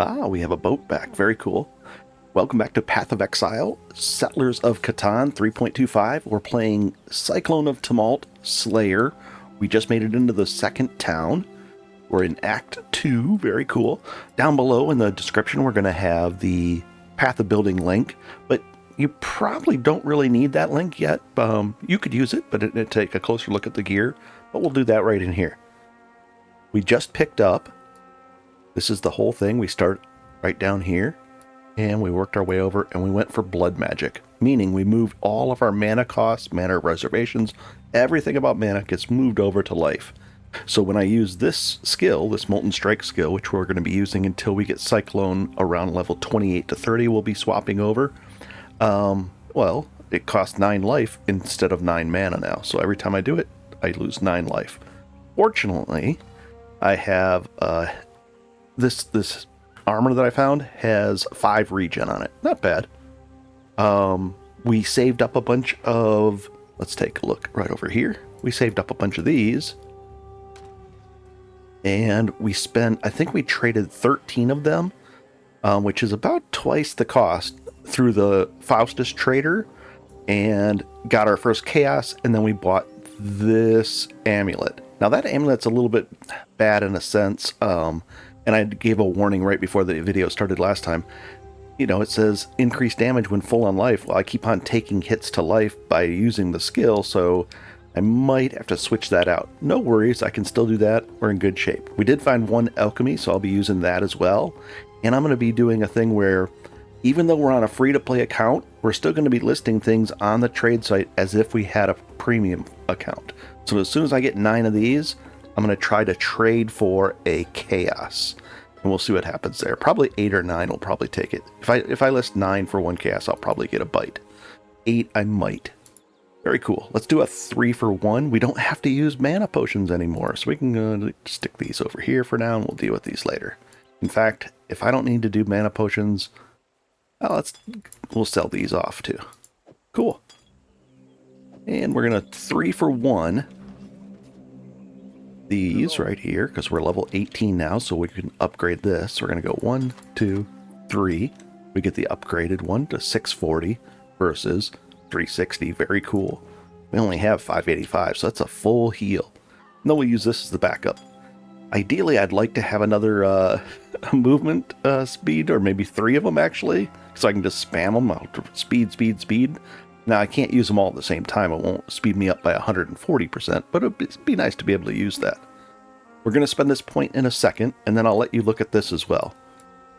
Ah, we have a boat back. Very cool. Welcome back to Path of Exile, Settlers of Catan 3.25. We're playing Cyclone of Tumult, Slayer. We just made it into the second town. We're in Act 2. Very cool. Down below in the description, we're going to have the Path of Building link, but you probably don't really need that link yet. You could use it, but it'd take a closer look at the gear, but we'll do that right in here. We just picked up. This is the whole thing. We start right down here, and we worked our way over, and we went for blood magic, meaning we moved all of our mana costs, mana reservations, everything about mana gets moved over to life. So when I use this skill, this Molten Strike skill, which we're going to be using until we get Cyclone around level 28 to 30, we'll be swapping over. Well, it costs 9 life instead of 9 mana now. So every time I do it, I lose 9 life. Fortunately, I have this armor that I found has 5 regen on it. Not bad. We saved up a bunch of... Let's take a look right over here. We saved up a bunch of these. And we spent... I think we traded 13 of them, which is about twice the cost, through the Faustus trader, and got our first chaos, and then we bought this amulet. Now that amulet's a little bit bad in a sense, and I gave a warning right before the video started last time. You know, it says increased damage when full on life. Well, I keep on taking hits to life by using the skill, so I might have to switch that out. No worries, I can still do that. We're in good shape. We did find one alchemy, so I'll be using that as well. And I'm going to be doing a thing where, even though we're on a free-to-play account, we're still going to be listing things on the trade site as if we had a premium account. So as soon as I get 9 of these, I'm going to try to trade for a chaos. And we'll see what happens there. Probably 8 or 9 will probably take it. If I list 9 for one chaos, I'll probably get a bite. 8, I might. Very cool. Let's do a 3 for 1. We don't have to use mana potions anymore, so we can stick these over here for now, and we'll deal with these later. In fact, if I don't need to do mana potions... we'll sell these off too. Cool. And we're gonna 3 for 1 these right here, because we're level 18 now, so we can upgrade this. We're gonna go 1, 2, 3. We get the upgraded one to 640 versus 360. Very cool. We only have 585, so that's a full heal. And then we'll use this as the backup. Ideally, I'd like to have another movement speed, or maybe 3 of them actually, so I can just spam them out. Speed, speed, speed. Now, I can't use them all at the same time. It won't speed me up by 140%, but it'd be nice to be able to use that. We're going to spend this point in a second, and then I'll let you look at this as well.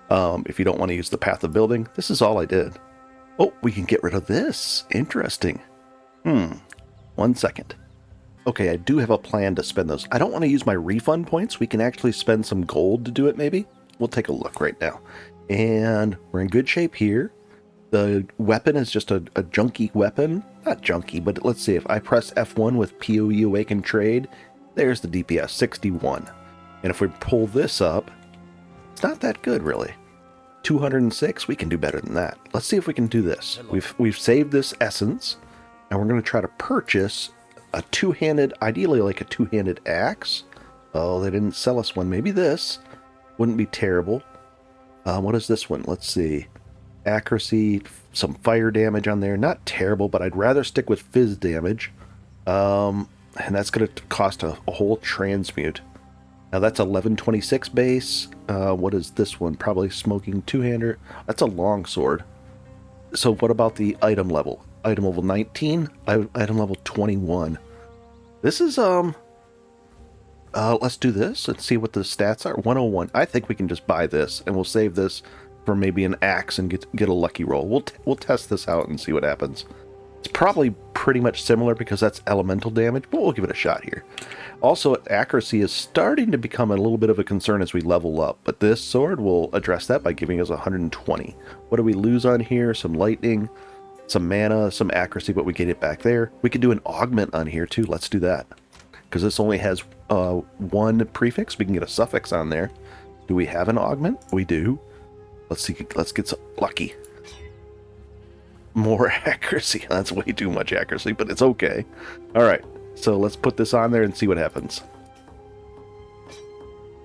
If you don't want to use the Path of Building, this is all I did. Oh, we can get rid of this. Interesting. 1 second. Okay, I do have a plan to spend those. I don't want to use my refund points. We can actually spend some gold to do it, maybe. We'll take a look right now. And we're in good shape here. The weapon is just a junky weapon. Not junky, but let's see. If I press F1 with PoE Awaken Trade, there's the DPS, 61. And if we pull this up, it's not that good, really. 206, we can do better than that. Let's see if we can do this. We've saved this essence, and we're going to try to purchase a two-handed, ideally like a two-handed axe. Oh, they didn't sell us one. Maybe this wouldn't be terrible. What is this one? Let's see. Accuracy, some fire damage on there. Not terrible, but I'd rather stick with fizz damage. And that's going to cost a whole transmute. Now that's 1126 base. What is this one? Probably smoking two-hander. That's a long sword. So what about the item level? Item level 19, item level 21. This is, let's do this and see what the stats are. 101. I think we can just buy this, and we'll save this for maybe an axe and get a lucky roll. We'll test this out and see what happens. It's probably pretty much similar because that's elemental damage, but we'll give it a shot here. Also, accuracy is starting to become a little bit of a concern as we level up, but this sword will address that by giving us 120. What do we lose on here? Some lightning, some mana, some accuracy, but we get it back there. We could do an augment on here too. Let's do that. Because this only has one prefix. We can get a suffix on there. Do we have an augment? We do. Let's see. Let's get some lucky. More accuracy. That's way too much accuracy, but it's okay. All right. So let's put this on there and see what happens.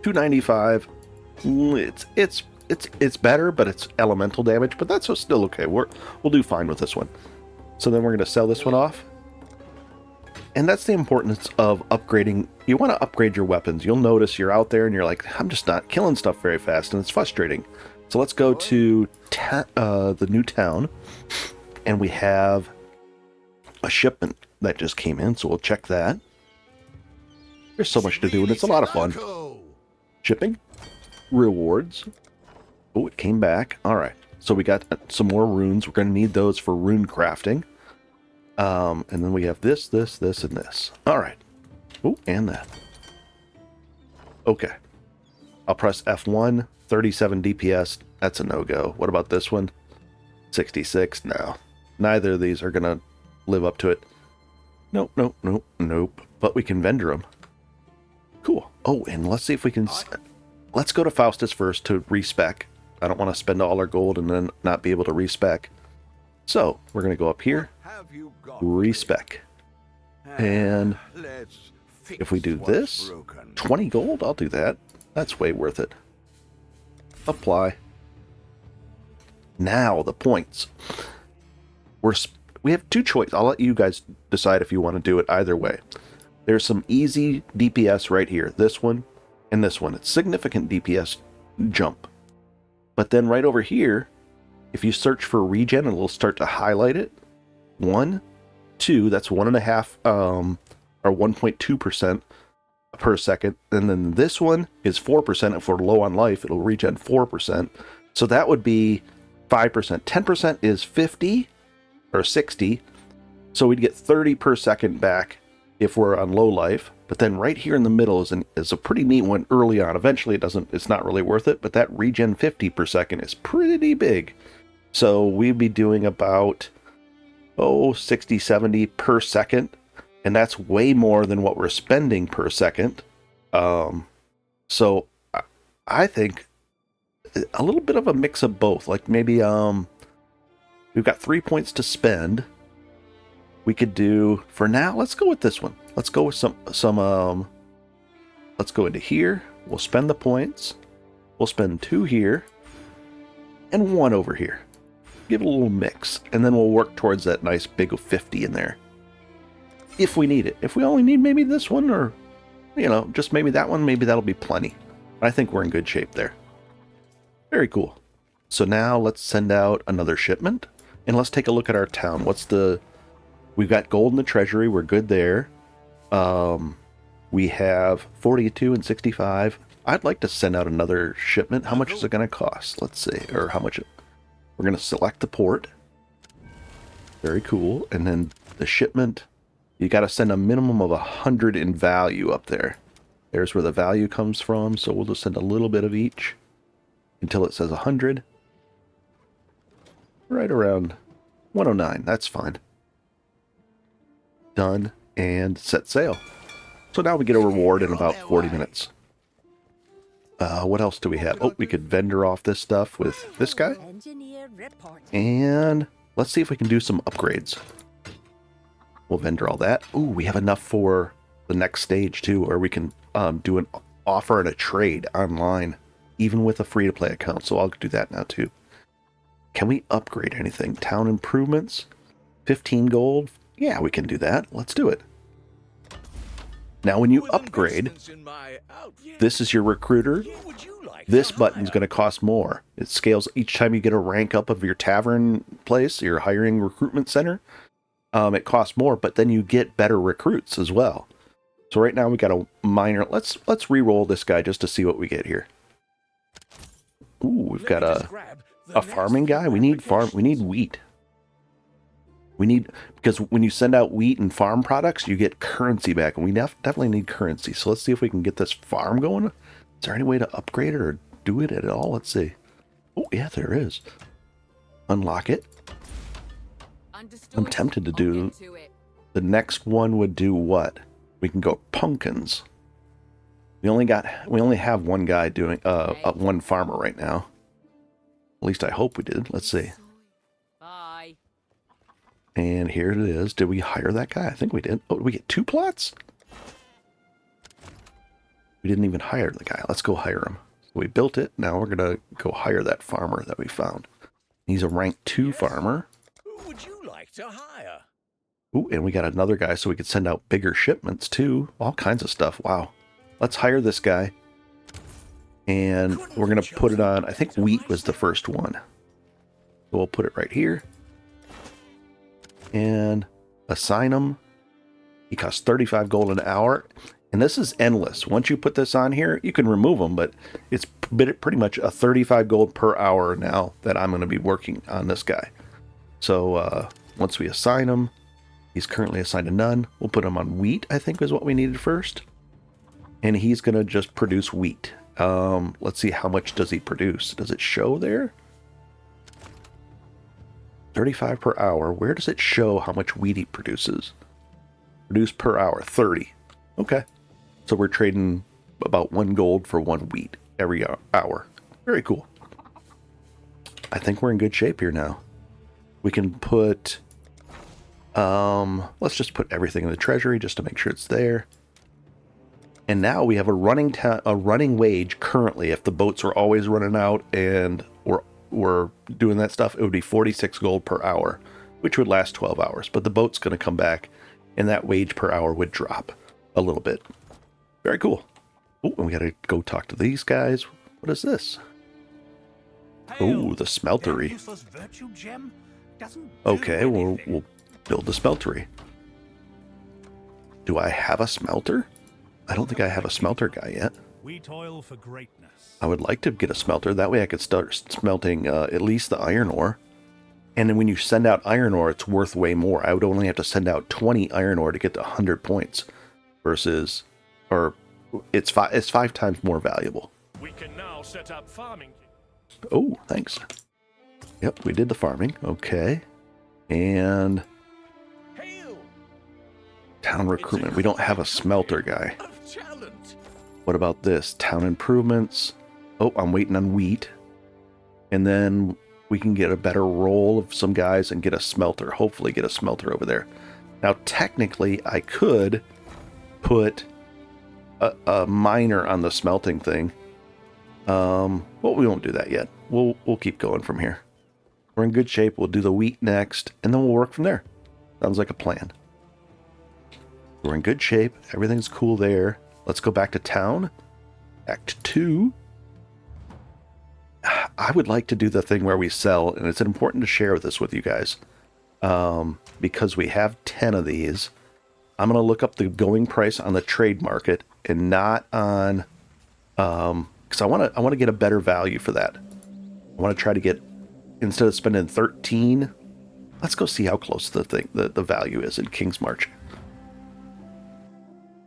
295. It's it's better, but it's elemental damage, but that's still okay. We'll do fine with this one. So then we're going to sell this one off. And that's the importance of upgrading. You want to upgrade your weapons. You'll notice you're out there and you're like, I'm just not killing stuff very fast, and it's frustrating. So let's go to the new town, and we have a shipment that just came in, so we'll check that. There's so much to do, and it's a lot of fun. Shipping. Rewards. Oh, it came back. All right. So we got some more runes. We're going to need those for rune crafting. And then we have this, and this. All right. Oh, and that. Okay. I'll press F1. 37 DPS. That's a no-go. What about this one? 66. No. Neither of these are going to live up to it. Nope. But we can vendor them. Cool. Oh, and let's see if we can... Let's go to Faustus first to respec. I don't want to spend all our gold and then not be able to respec. So, we're going to go up here. Respec. And if we do this, 20 gold, I'll do that. That's way worth it. Apply. Now, the points. We have two choices. I'll let you guys decide if you want to do it either way. There's some easy DPS right here. This one and this one. It's significant DPS jump. But then right over here, if you search for regen, it'll start to highlight it. 1, 2, that's 1.5 or 1.2% per second. And then this one is 4%. If we're low on life, it'll regen 4%. So that would be 5%. 10% is 50 or 60. So we'd get 30 per second back if we're on low life. But then right here in the middle is a pretty neat one early on. Eventually it's not really worth it, but that regen 50 per second is pretty big. So we'd be doing about 60, 70 per second. And that's way more than what we're spending per second. So I think a little bit of a mix of both. Like maybe we've got 3 points to spend. We could do, for now, let's go with this one. Let's go with some let's go into here. We'll spend the points. We'll spend 2 here and 1 over here. Give it a little mix, and then we'll work towards that nice big 50 in there. If we need it. If we only need maybe this one, or, just maybe that one, maybe that'll be plenty. I think we're in good shape there. Very cool. So now let's send out another shipment, and let's take a look at our town. We've got gold in the treasury. We're good there. We have 42 and 65. I'd like to send out another shipment. How much is it going to cost? Let's see. Or how much... We're going to select the port. Very cool. And then the shipment, you got to send a minimum of 100 in value up there. There's where the value comes from. So we'll just send a little bit of each until it says 100. Right around 109. That's fine. Done. And set sail. So now we get a reward in about 40 minutes. What else do we have? Oh, we could vendor off this stuff with this guy. And let's see if we can do some upgrades. We'll vendor all that. Ooh, we have enough for the next stage too, where we can do an offer and a trade online, even with a free-to-play account. So I'll do that now too. Can we upgrade anything? Town improvements? 15 gold? Yeah, we can do that. Let's do it. Now, when you upgrade, this is your recruiter. This button's going to cost more. It scales each time you get a rank up of your tavern place, your hiring recruitment center. It costs more, but then you get better recruits as well. So right now we got a minor. Let's re-roll this guy just to see what we get here. Ooh, we've got a farming guy. We need wheat. Because when you send out wheat and farm products, you get currency back, and we definitely need currency. So let's see if we can get this farm going. Is there any way to upgrade it or do it at all? Let's see. Oh, yeah, there is. Unlock it. I'm tempted to do... The next one would do what? We can go pumpkins. We only have one guy doing... one farmer right now. At least I hope we did. Let's see. And here it is. Did we hire that guy? I think we did. Oh, did we get 2 plots? We didn't even hire the guy. Let's go hire him. We built it. Now we're going to go hire that farmer that we found. He's a rank 2 farmer. Who would you like to hire? Ooh, and we got another guy so we could send out bigger shipments too. All kinds of stuff. Wow. Let's hire this guy. And we're going to put it on, I think wheat was the first one. So we'll put it right here. And assign him. He costs 35 gold an hour. And this is endless. Once you put this on here, you can remove them, but it's pretty much a 35 gold per hour now that I'm going to be working on this guy. So once we assign him, he's currently assigned to none. We'll put him on wheat, I think is what we needed first. And he's going to just produce wheat. Let's see, how much does he produce? Does it show there? 35 per hour. Where does it show how much wheat he produces? Produce per hour, 30. Okay. So we're trading about 1 gold for 1 wheat every hour. Very cool. I think we're in good shape here now. We can put, let's just put everything in the treasury just to make sure it's there. And now we have a running wage currently. If the boats were always running out and we're doing that stuff, it would be 46 gold per hour, which would last 12 hours. But the boat's going to come back, and that wage per hour would drop a little bit. Very cool. Oh, and we got to go talk to these guys. What is this? Oh, the smeltery. Okay, we'll build the smeltery. Do I have a smelter? I don't think I have a smelter guy yet. We toil for greatness. I would like to get a smelter. That way I could start smelting at least the iron ore. And then when you send out iron ore, it's worth way more. I would only have to send out 20 iron ore to get to 100 points versus, or it's 5 times more valuable. We can now set up farming. Oh, thanks. Yep, we did the farming. Okay. And town recruitment. We don't have a smelter guy. What about this? Town improvements. Oh, I'm waiting on wheat. And then we can get a better roll of some guys and get a smelter. Hopefully get a smelter over there. Now, technically, I could put a miner on the smelting thing. Well, we won't do that yet. We'll keep going from here. We're in good shape. We'll do the wheat next, and then we'll work from there. Sounds like a plan. We're in good shape. Everything's cool there. Let's go back to town. Act 2. I would like to do the thing where we sell, and it's important to share this with you guys. Because we have 10 of these. I'm going to look up the going price on the trade market and not on... because I want to get a better value for that. I want to try to get, instead of spending 13, let's go see how close the value is in King's March.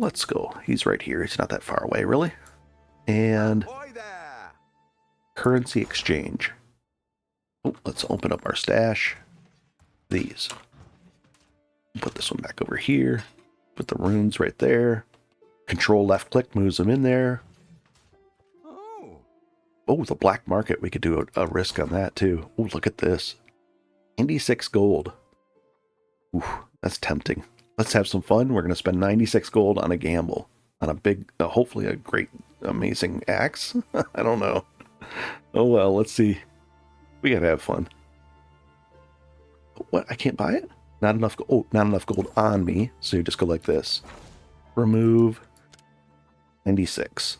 Let's go. He's right here. He's not that far away, really. And currency exchange. Oh, let's open up our stash. These. Put this one back over here. Put the runes right there. Control left click moves them in there. Oh, the black market. We could do a risk on that too. Oh, look at this. 96 gold. Ooh, that's tempting. Let's have some fun. We're going to spend 96 gold on a gamble. On a big, hopefully a great, amazing axe. I don't know. Oh well, let's see. We got to have fun. What? I can't buy it? Not enough. Oh, not enough gold on me. So you just go like this. Remove 96.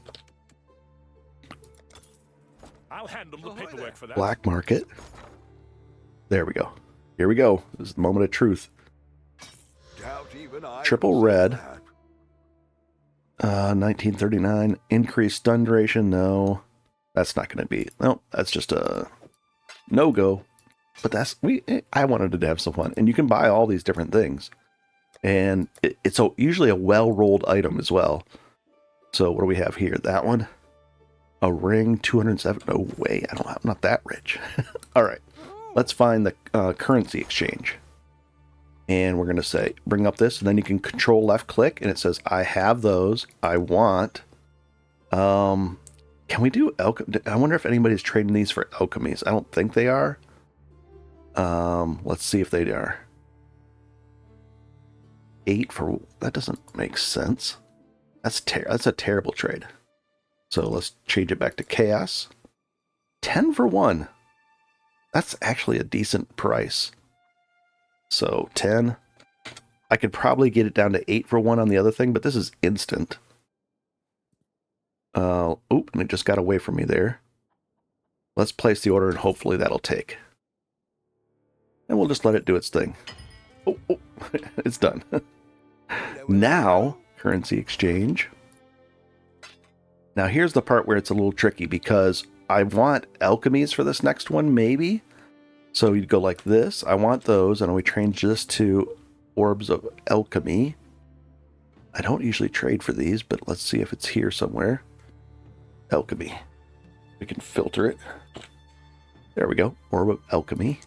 I'll handle the paperwork for that. Black market. There we go. Here we go. This is the moment of truth. Triple red. 1939. Increased stun duration. No. That's not going to be. No, that's just a no-go. But I wanted to have some fun. And you can buy all these different things. And it's usually a well-rolled item as well. So what do we have here? That one. A ring, 207. No way. I'm not that rich. All right. Let's find the currency exchange. And we're going to say, bring up this. And then you can control left click. And it says, I have those. I want. Can we do alchemy? I wonder if anybody's trading these for alchemies. I don't think they are. Let's see if they are. 8 for... That doesn't make sense. That's a terrible trade. So let's change it back to chaos. 10 for 1. That's actually a decent price. So 10. I could probably get it down to 8 for 1 on the other thing, but this is instant. Oop, and it just got away from me there. Let's place the order and hopefully that'll take. And we'll just let it do its thing. Oh, it's done. Now, currency exchange. Now here's the part where it's a little tricky because I want alchemies for this next one, maybe. So you'd go like this. I want those, and we change this to orbs of alchemy. I don't usually trade for these, but let's see if it's here somewhere. Alchemy. We can filter it. There we go. Orb of alchemy.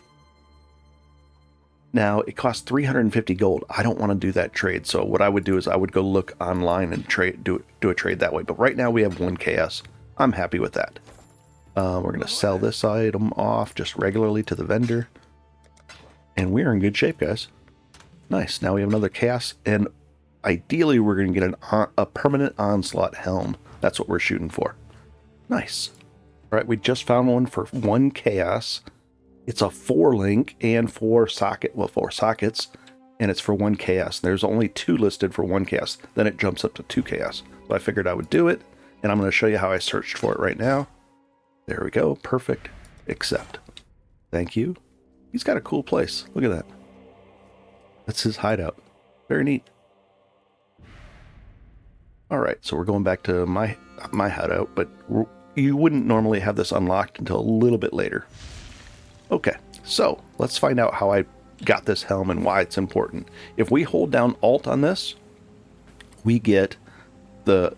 Now, it costs 350 gold. I don't want to do that trade, so what I would do is I would go look online and do a trade that way. But right now we have 1 KS. I'm happy with that. We're going to sell this item off just regularly to the vendor. And we're in good shape, guys. Nice. Now we have another chaos, and ideally we're going to get a permanent onslaught helm. That's what we're shooting for. Nice. All right, we just found one for 1 chaos. It's a 4-link and 4 sockets, and it's for 1 chaos. There's only 2 listed for 1 chaos. Then it jumps up to 2 chaos. So I figured I would do it, and I'm going to show you how I searched for it right now. There we go. Perfect. Accept. Thank you. He's got a cool place. Look at that. That's his hideout. Very neat. All right, so we're going back to my hideout, but you wouldn't normally have this unlocked until a little bit later. Okay, so let's find out how I got this helm and why it's important. If we hold down Alt on this, we get the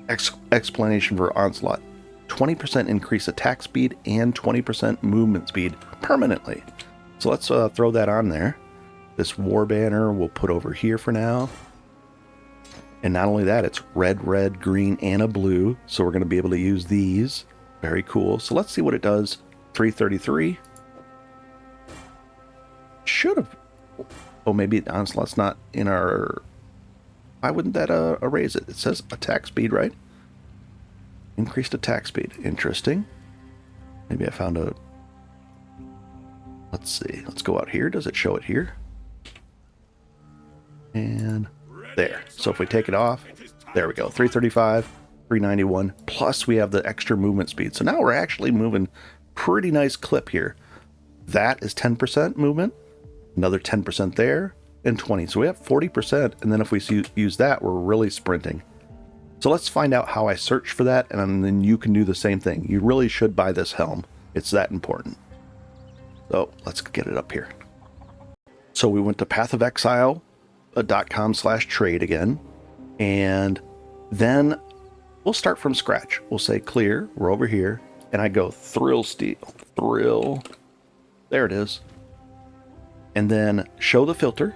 explanation for Onslaught. 20% increase attack speed and 20% movement speed permanently. So let's throw that on there. This war banner we'll put over here for now. And not only that, it's red, green, and a blue. So we're going to be able to use these. Very cool. So let's see what it does. 333. Should have. Oh, maybe the Onslaught's not in our. Why wouldn't that erase it? It says attack speed, right? Increased attack speed. Interesting. Maybe I found a. Let's see. Let's go out here. Does it show it here? And there. So if we take it off, there we go. 335, 391. Plus we have the extra movement speed. So now we're actually moving pretty nice clip here. That is 10% movement. Another 10% there. And 20. So we have 40%. And then if we use that, we're really sprinting. So let's find out how I search for that, and then you can do the same thing. You really should buy this helm. It's that important. So let's get it up here. So we went to pathofexile.com/trade again, and then we'll start from scratch. We'll say clear. We're over here, and I go thrill steel. Thrill. There it is. And then show the filter.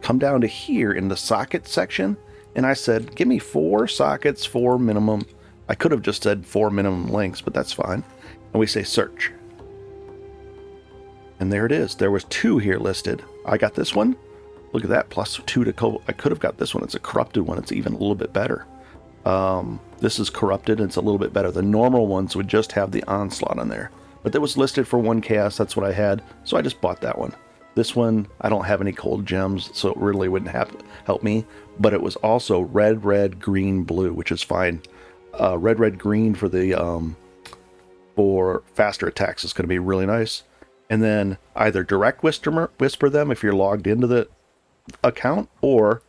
Come down to here in the socket section. And I said, give me 4 sockets, 4 minimum. I could have just said 4 minimum links, but that's fine. And we say search. And there it is. There was 2 here listed. I got this one. Look at that, plus 2 to go. I could have got this one. It's a corrupted one. It's even a little bit better. This is corrupted. It's a little bit better. The normal ones would just have the onslaught on there. But that was listed for 1 chaos. That's what I had. So I just bought that one. This one, I don't have any cold gems, so it really wouldn't help me. But it was also red, green, blue, which is fine. Red, green for the for faster attacks is going to be really nice. And then either direct whisper them if you're logged into the account, or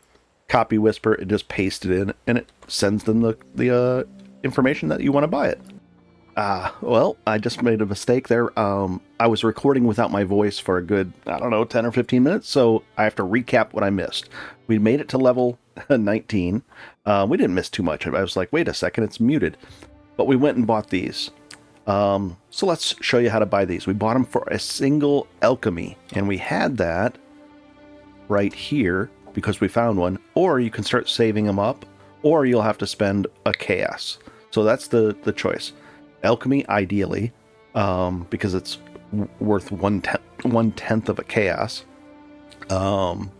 copy whisper and just paste it in, and it sends them the information that you want to buy it. Well, I just made a mistake there. I was recording without my voice for a good, 10 or 15 minutes, so I have to recap what I missed. We made it to level 19. We didn't miss too much. I was like, wait a second, it's muted. But we went and bought these. So let's show you how to buy these. We bought them for a single alchemy, and we had that right here because we found one. Or you can start saving them up, or you'll have to spend a chaos. So that's the choice. Alchemy, ideally, because it's worth one tenth of a chaos, and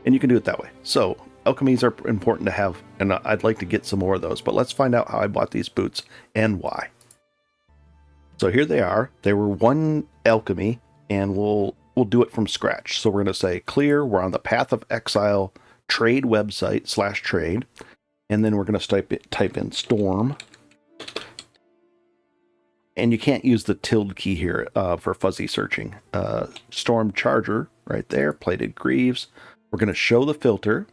you can do it that way. So alchemies are important to have, and I'd like to get some more of those. But let's find out how I bought these boots and why. So here they are. They were 1 alchemy, and we'll do it from scratch. So we're going to say clear. We're on the Path of Exile trade website /trade, and then we're going to type in storm. And you can't use the tilde key here for fuzzy searching. Storm charger right there, plated greaves. We're going to show the filter,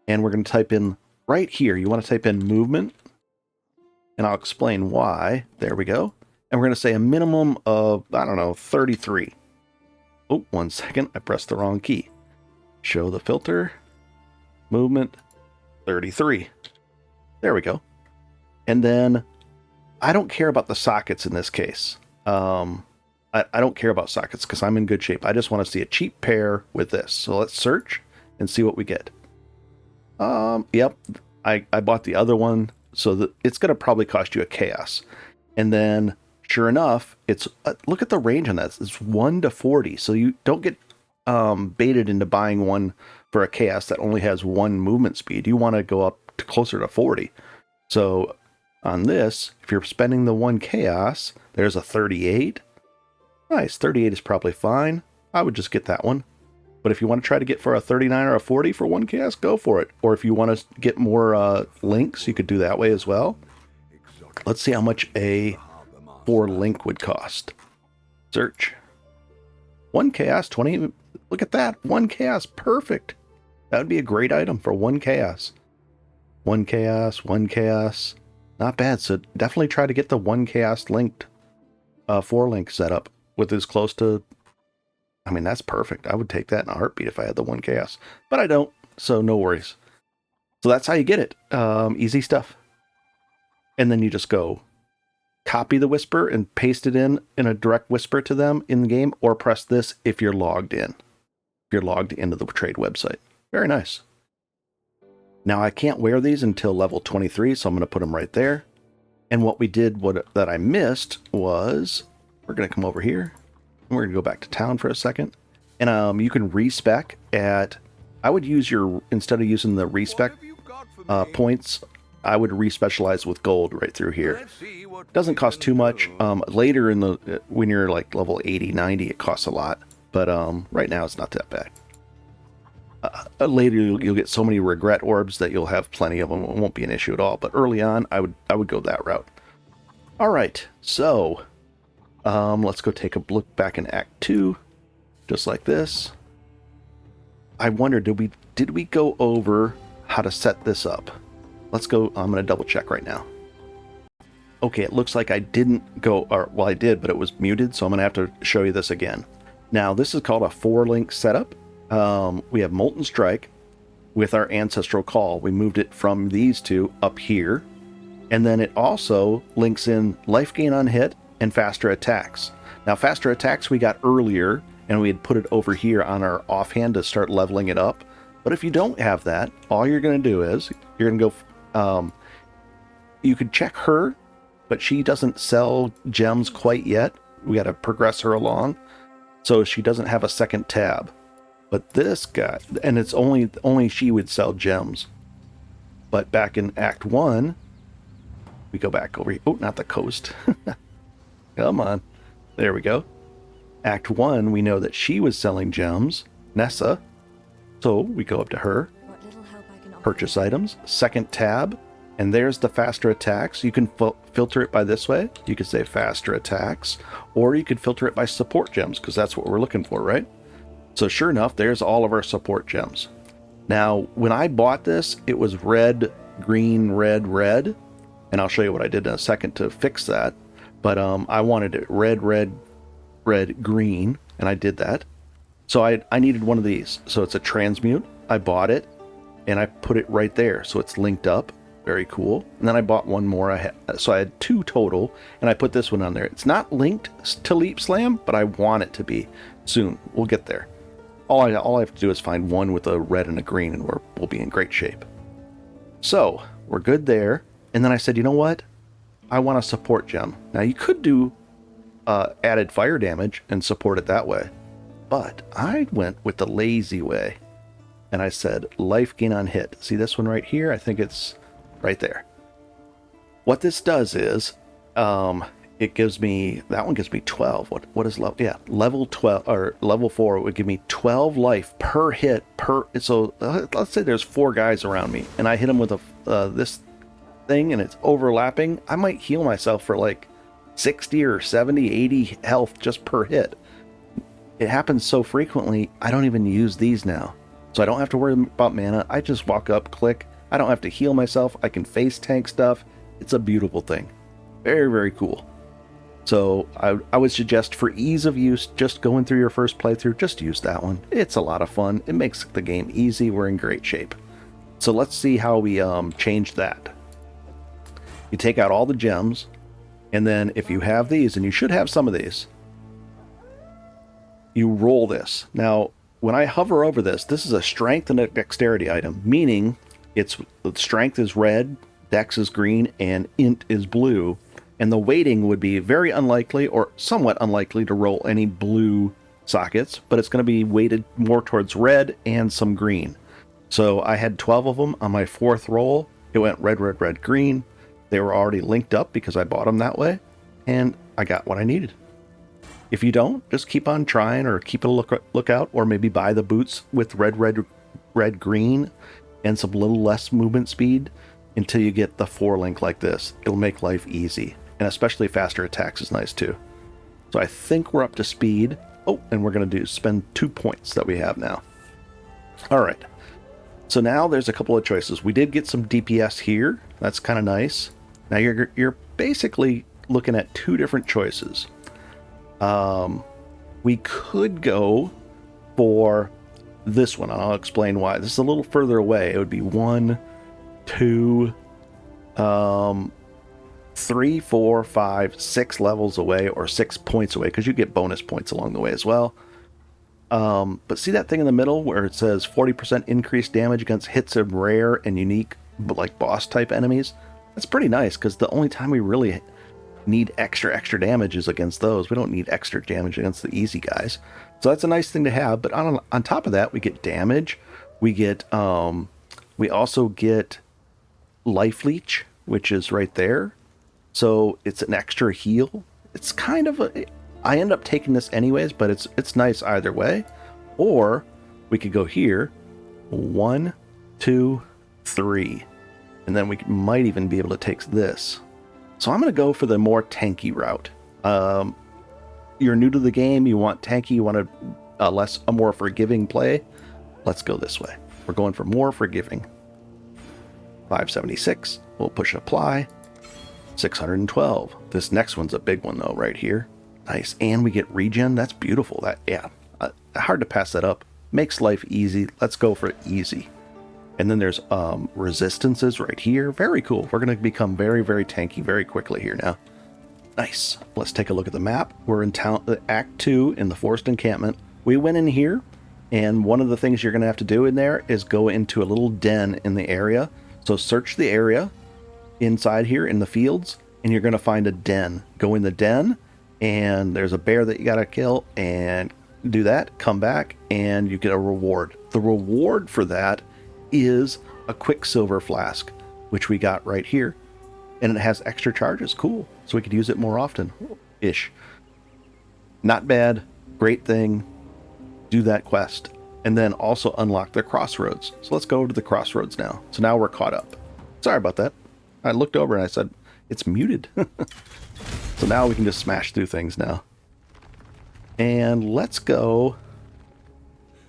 and we're going to type in right here. You want to type in movement, and I'll explain why. There we go. And we're going to say a minimum of, I don't know, 33. Oh, 1 second. I pressed the wrong key. Show the filter, movement, 33. There we go. And then I don't care about the sockets in this case. I don't care about sockets because I'm in good shape. I just want to see a cheap pair with this. So let's search and see what we get. Yep, I bought the other one, so it's going to probably cost you a chaos. And then, sure enough, it's look at the range on that. It's 1 to 40, so you don't get baited into buying one for a chaos that only has 1 movement speed. You want to go up to closer to 40. So on this, if you're spending the 1 chaos, there's a 38. Nice, 38 is probably fine. I would just get that one. But if you want to try to get for a 39 or a 40 for 1 chaos, go for it. Or if you want to get more links, you could do that way as well. Let's see how much a 4 link would cost. Search. 1 chaos, 20. Look at that. 1 chaos, perfect. That would be a great item for 1 chaos. 1 chaos, 1 chaos. Not bad. So definitely try to get the 1 chaos linked 4 link setup with as close to. I mean, that's perfect. I would take that in a heartbeat if I had the 1 chaos, but I don't, so no worries. So that's how you get it. Easy stuff. And then you just go copy the whisper and paste it in a direct whisper to them in the game, or press this if you're logged in. If you're logged into the trade website. Very nice. Now I can't wear these until level 23, so I'm going to put them right there. And what we did, that I missed was, we're going to come over here. We're going to go back to town for a second. And you can respec at, I would use instead of using the respec points, I would respecialize with gold right through here. Doesn't cost too much. Later when you're like level 80, 90, it costs a lot. But right now it's not that bad. Later you'll get so many regret orbs that you'll have plenty of them. It won't be an issue at all. But early on, I would go that route. All right, so let's go take a look back in Act 2, just like this. I wonder, did we go over how to set this up? Let's go. I'm going to double check right now. Okay, it looks like I didn't go, well, I did, but it was muted, so I'm going to have to show you this again. Now, this is called a 4-link setup. We have Molten Strike with our Ancestral Call. We moved it from these two up here, and then it also links in Life Gain on Hit and Faster Attacks. Now, Faster Attacks we got earlier, and we had put it over here on our offhand to start leveling it up. But if you don't have that, all you're going to do is, you're going to go, you could check her, but she doesn't sell gems quite yet. We got to progress her along. So she doesn't have a second tab. But this guy, and it's only she would sell gems. But back in Act 1, we go back over here. Oh, not the coast. Come on. There we go. Act 1, we know that she was selling gems. Nessa. So we go up to her. Purchase items. Second tab. And there's the faster attacks. You can filter it by this way. You could say faster attacks. Or you could filter it by support gems, because that's what we're looking for, right? So sure enough, there's all of our support gems. Now, when I bought this, it was red, green, red, red. And I'll show you what I did in a second to fix that. But I wanted it red, red, red, green. And I did that. So I needed one of these. So it's a transmute. I bought it. And I put it right there. So it's linked up. Very cool. And then I bought one more. So I had 2 total. And I put this one on there. It's not linked to Leap Slam, but I want it to be soon. We'll get there. All I have to do is find one with a red and a green, and we'll be in great shape. So we're good there. And then I said, you know what? I want a support gem. Now you could do added fire damage and support it that way. But I went with the lazy way. and I said life gain on hit. See this one right here? I think it's right there. What this does is, it gives me, that one gives me 12. What is level? Yeah, level 12 or level 4 would give me 12 life per hit per. So let's say there's 4 guys around me, and I hit them with this thing, and it's overlapping. I might heal myself for like 60 or 70, 80 health just per hit. It happens so frequently, I don't even use these now. So I don't have to worry about mana. I just walk up, click. I don't have to heal myself. I can face tank stuff. It's a beautiful thing. Very, very cool. So I would suggest for ease of use, just going through your first playthrough, just use that one. It's a lot of fun. It makes the game easy. We're in great shape. So let's see how we change that. You take out all the gems, and then if you have these, and you should have some of these, you roll this. Now, when I hover over this, this is a strength and a dexterity item, meaning its strength is red, dex is green, and int is blue. And the weighting would be very unlikely or somewhat unlikely to roll any blue sockets, but it's going to be weighted more towards red and some green. So I had 12 of them on my 4th roll. It went red, red, red, green. They were already linked up because I bought them that way, and I got what I needed. If you don't, just keep on trying, or keep a lookout, or maybe buy the boots with red, red, red, green, and some little less movement speed until you get the 4 link like this. It'll make life easy. And especially faster attacks is nice too. So I think we're up to speed. Oh, and we're going to spend 2 points that we have now. All right. So now there's a couple of choices. We did get some DPS here. That's kind of nice. Now you're basically looking at 2 different choices. We could go for this one. I'll explain why. This is a little further away. It would be 1, 2, 3, 4, 5, 6 levels away, or 6 points away, because you get bonus points along the way as well. But see that thing in the middle where it says 40% increased damage against hits of rare and unique, like boss type enemies? That's pretty nice, because the only time we really need extra damage is against those. We don't need extra damage against the easy guys. So that's a nice thing to have. But on top of that, we get damage. We get we also get life leech, which is right there. So it's an extra heal. It's kind of I end up taking this anyways, but it's nice either way. Or we could go here, 1, 2, 3, and then we might even be able to take this. So I'm going to go for the more tanky route. You're new to the game, you want tanky, you want a more forgiving play. Let's go this way. We're going for more forgiving. 576. We'll push apply. 612. This next one's a big one though, right here. Nice. And we get regen. That's beautiful. Hard to pass that up. Makes life easy. Let's go for easy. And then there's resistances right here. Very cool. We're going to become very, very tanky very quickly here now. Nice. Let's take a look at the map. We're in Act 2 in the Forest Encampment. We went in here, and one of the things you're going to have to do in there is go into a little den in the area. So search the area inside here in the fields, and you're going to find a den. Go in the den, and there's a bear that you got to kill, and do that, come back, and you get a reward. The reward for that is a Quicksilver flask, which we got right here, and it has extra charges. Cool. So we could use it more often ish. Not bad. Great thing. Do that quest, and then also unlock the crossroads. So let's go over to the crossroads now. So now we're caught up. Sorry about that. I looked over and I said it's muted. So now we can just smash through things now. And let's go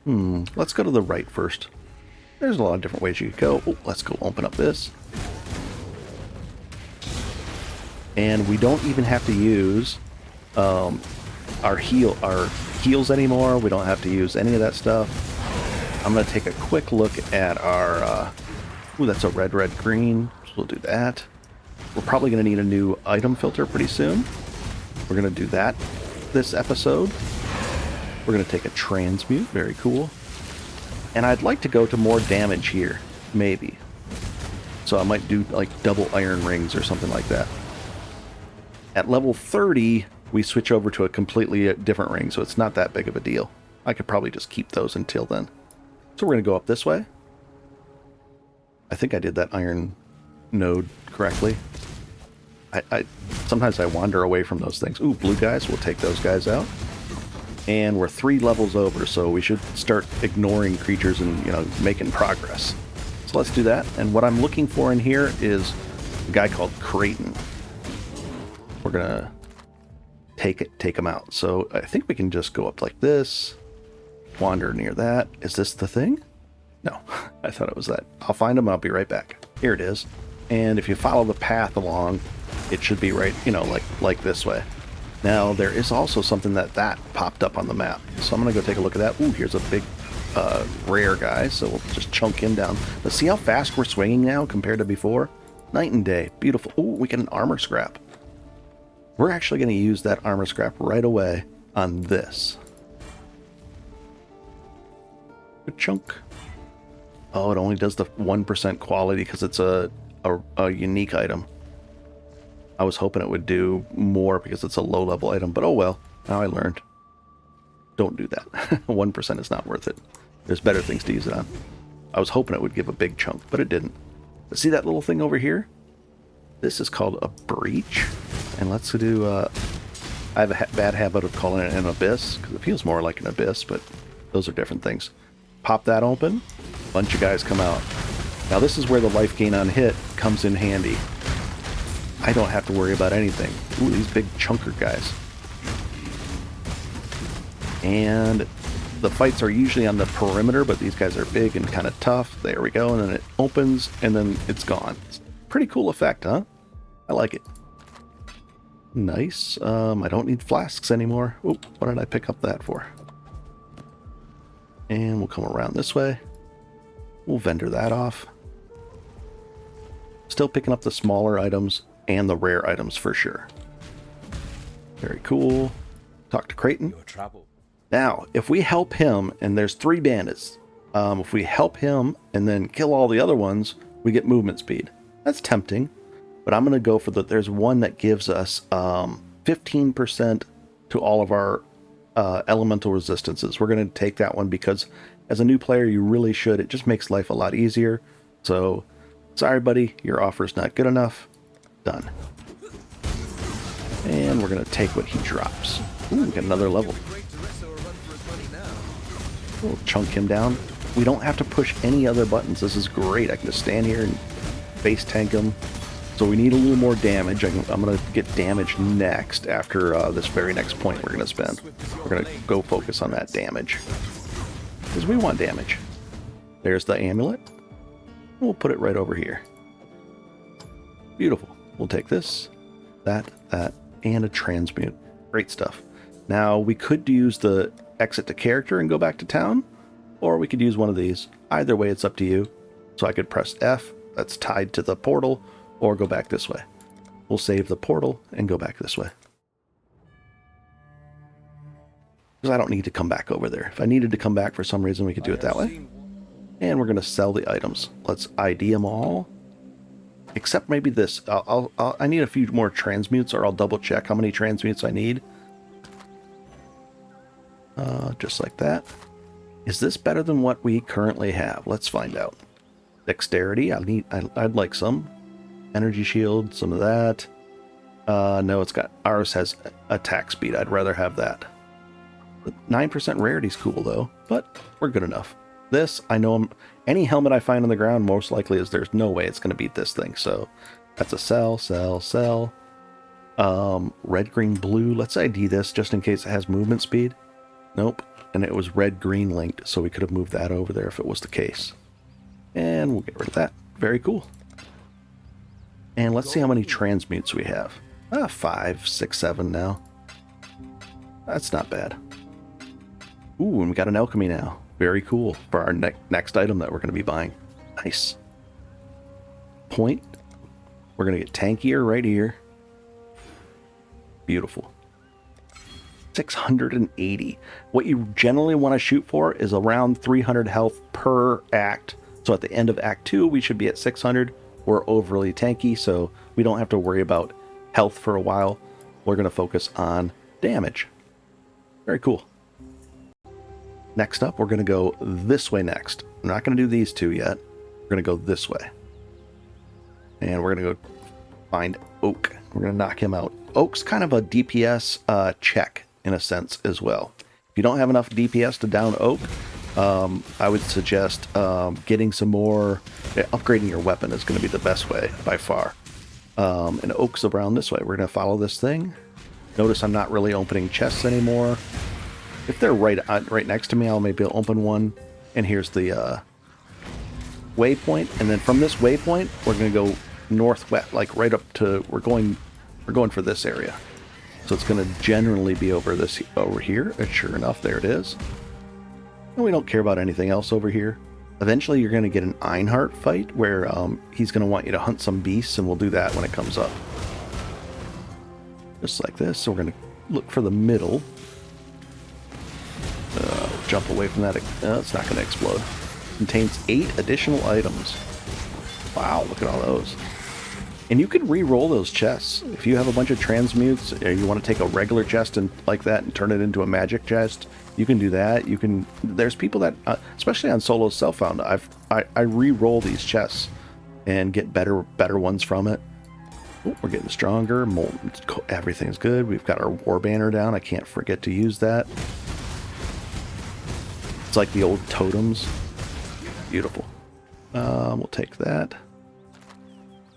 to the right first. There's a lot of different ways you could go. Oh, let's go open up this. And we don't even have to use our heals anymore. We don't have to use any of that stuff. I'm going to take a quick look at our... that's a red, red, green. So we'll do that. We're probably going to need a new item filter pretty soon. We're going to do that this episode. We're going to take a transmute. Very cool. And I'd like to go to more damage here. Maybe. So I might do like double iron rings or something like that. At level 30, we switch over to a completely different ring, so it's not that big of a deal. I could probably just keep those until then. So we're going to go up this way. I think I did that iron node correctly. Sometimes I wander away from those things. Ooh, blue guys. We'll take those guys out. And we're 3 levels over, so we should start ignoring creatures and, you know, making progress. So let's do that. And what I'm looking for in here is a guy called Creighton. We're going to take him out. So I think we can just go up like this. Wander near that. Is this the thing? No, I thought it was that. I'll find him and I'll be right back. Here it is. And if you follow the path along, it should be right, you know, like this way. Now, there is also something that popped up on the map. So I'm going to go take a look at that. Ooh, here's a big rare guy, so we'll just chunk him down. But see how fast we're swinging now compared to before? Night and day. Beautiful. Ooh, we get an armor scrap. We're actually going to use that armor scrap right away on this. Good chunk. Oh, it only does the 1% quality because it's a unique item. I was hoping it would do more because it's a low-level item, but oh well. Now I learned. Don't do that. 1% is not worth it. There's better things to use it on. I was hoping it would give a big chunk, but it didn't. But see that little thing over here? This is called a breach. And let's do... I have a bad habit of calling it an abyss, because it feels more like an abyss, but those are different things. Pop that open. Bunch of guys come out. Now this is where the life gain on hit comes in handy. I don't have to worry about anything. Ooh, these big chunker guys. And the fights are usually on the perimeter, but these guys are big and kind of tough. There we go, and then it opens, and then it's gone. It's pretty cool effect, huh? I like it. Nice. I don't need flasks anymore. Oop, what did I pick up that for? And we'll come around this way. We'll vendor that off. Still picking up the smaller items and the rare items for sure. Very cool. Talk to Creighton. Now, if we help him, and there's 3 bandits, if we help him and then kill all the other ones, we get movement speed. That's tempting, but I'm going to go for there's one that gives us 15% to all of our elemental resistances. We're going to take that one because as a new player, you really should. It just makes life a lot easier. So, sorry, buddy, your offer's not good enough. Done. And we're going to take what he drops. Ooh, we got another level. We'll chunk him down. We don't have to push any other buttons. This is great. I can just stand here and base tank him. So we need a little more damage. I'm going to get damage next after this very next point we're going to spend. We're going to go focus on that damage. Because we want damage. There's the amulet. We'll put it right over here. Beautiful. We'll take this, that, and a transmute. Great stuff. Now, we could use the exit to character and go back to town, or we could use one of these. Either way, it's up to you. So I could press F, that's tied to the portal, or go back this way. We'll save the portal and go back this way. Because I don't need to come back over there. If I needed to come back for some reason, we could do it that way. And we're going to sell the items. Let's ID them all. Except maybe this. I need a few more transmutes, or I'll double check how many transmutes I need. Just like that. Is this better than what we currently have? Let's find out. Dexterity. I'd like some. Energy shield. Some of that. No, ours has attack speed. I'd rather have that. 9% rarity is cool though, but we're good enough. This, I know any helmet I find on the ground, most likely there's no way it's going to beat this thing. So that's a sell. Red, green, blue. Let's ID this just in case it has movement speed. Nope. And it was red, green linked, so we could have moved that over there if it was the case. And we'll get rid of that. Very cool. And let's see how many transmutes we have. 5, 6, 7 now. That's not bad. Ooh, and we got an alchemy now. Very cool for our next item that we're going to be buying. Nice. Point. We're going to get tankier right here. Beautiful. 680. What you generally want to shoot for is around 300 health per act. So at the end of Act 2, we should be at 600. We're overly tanky, so we don't have to worry about health for a while. We're going to focus on damage. Very cool. Next up, we're going to go this way next. I'm not going to do these two yet. We're going to go this way. And we're going to go find Oak. We're going to knock him out. Oak's kind of a DPS check in a sense as well. If you don't have enough DPS to down Oak, I would suggest getting some more... upgrading your weapon is going to be the best way by far. And Oak's around this way. We're going to follow this thing. Notice I'm not really opening chests anymore. If they're right next to me, I'll maybe open one. And here's the waypoint. And then from this waypoint, we're going to go northwest, like right up to... We're going for this area. So it's going to generally be over here. And sure enough, there it is. And we don't care about anything else over here. Eventually, you're going to get an Einhart fight where he's going to want you to hunt some beasts, and we'll do that when it comes up. Just like this. So we're going to look for the middle. Jump away from that. It's not going to explode. Contains 8 additional items. Wow, look at all those. And you can re-roll those chests. If you have a bunch of transmutes, or you want to take a regular chest and like that and turn it into a magic chest, you can do that. You can. There's people that, especially on solo self-found, I re-roll these chests and get better ones from it. Ooh, we're getting stronger. Everything's good. We've got our war banner down. I can't forget to use that. It's like the old totems. Beautiful. We'll take that.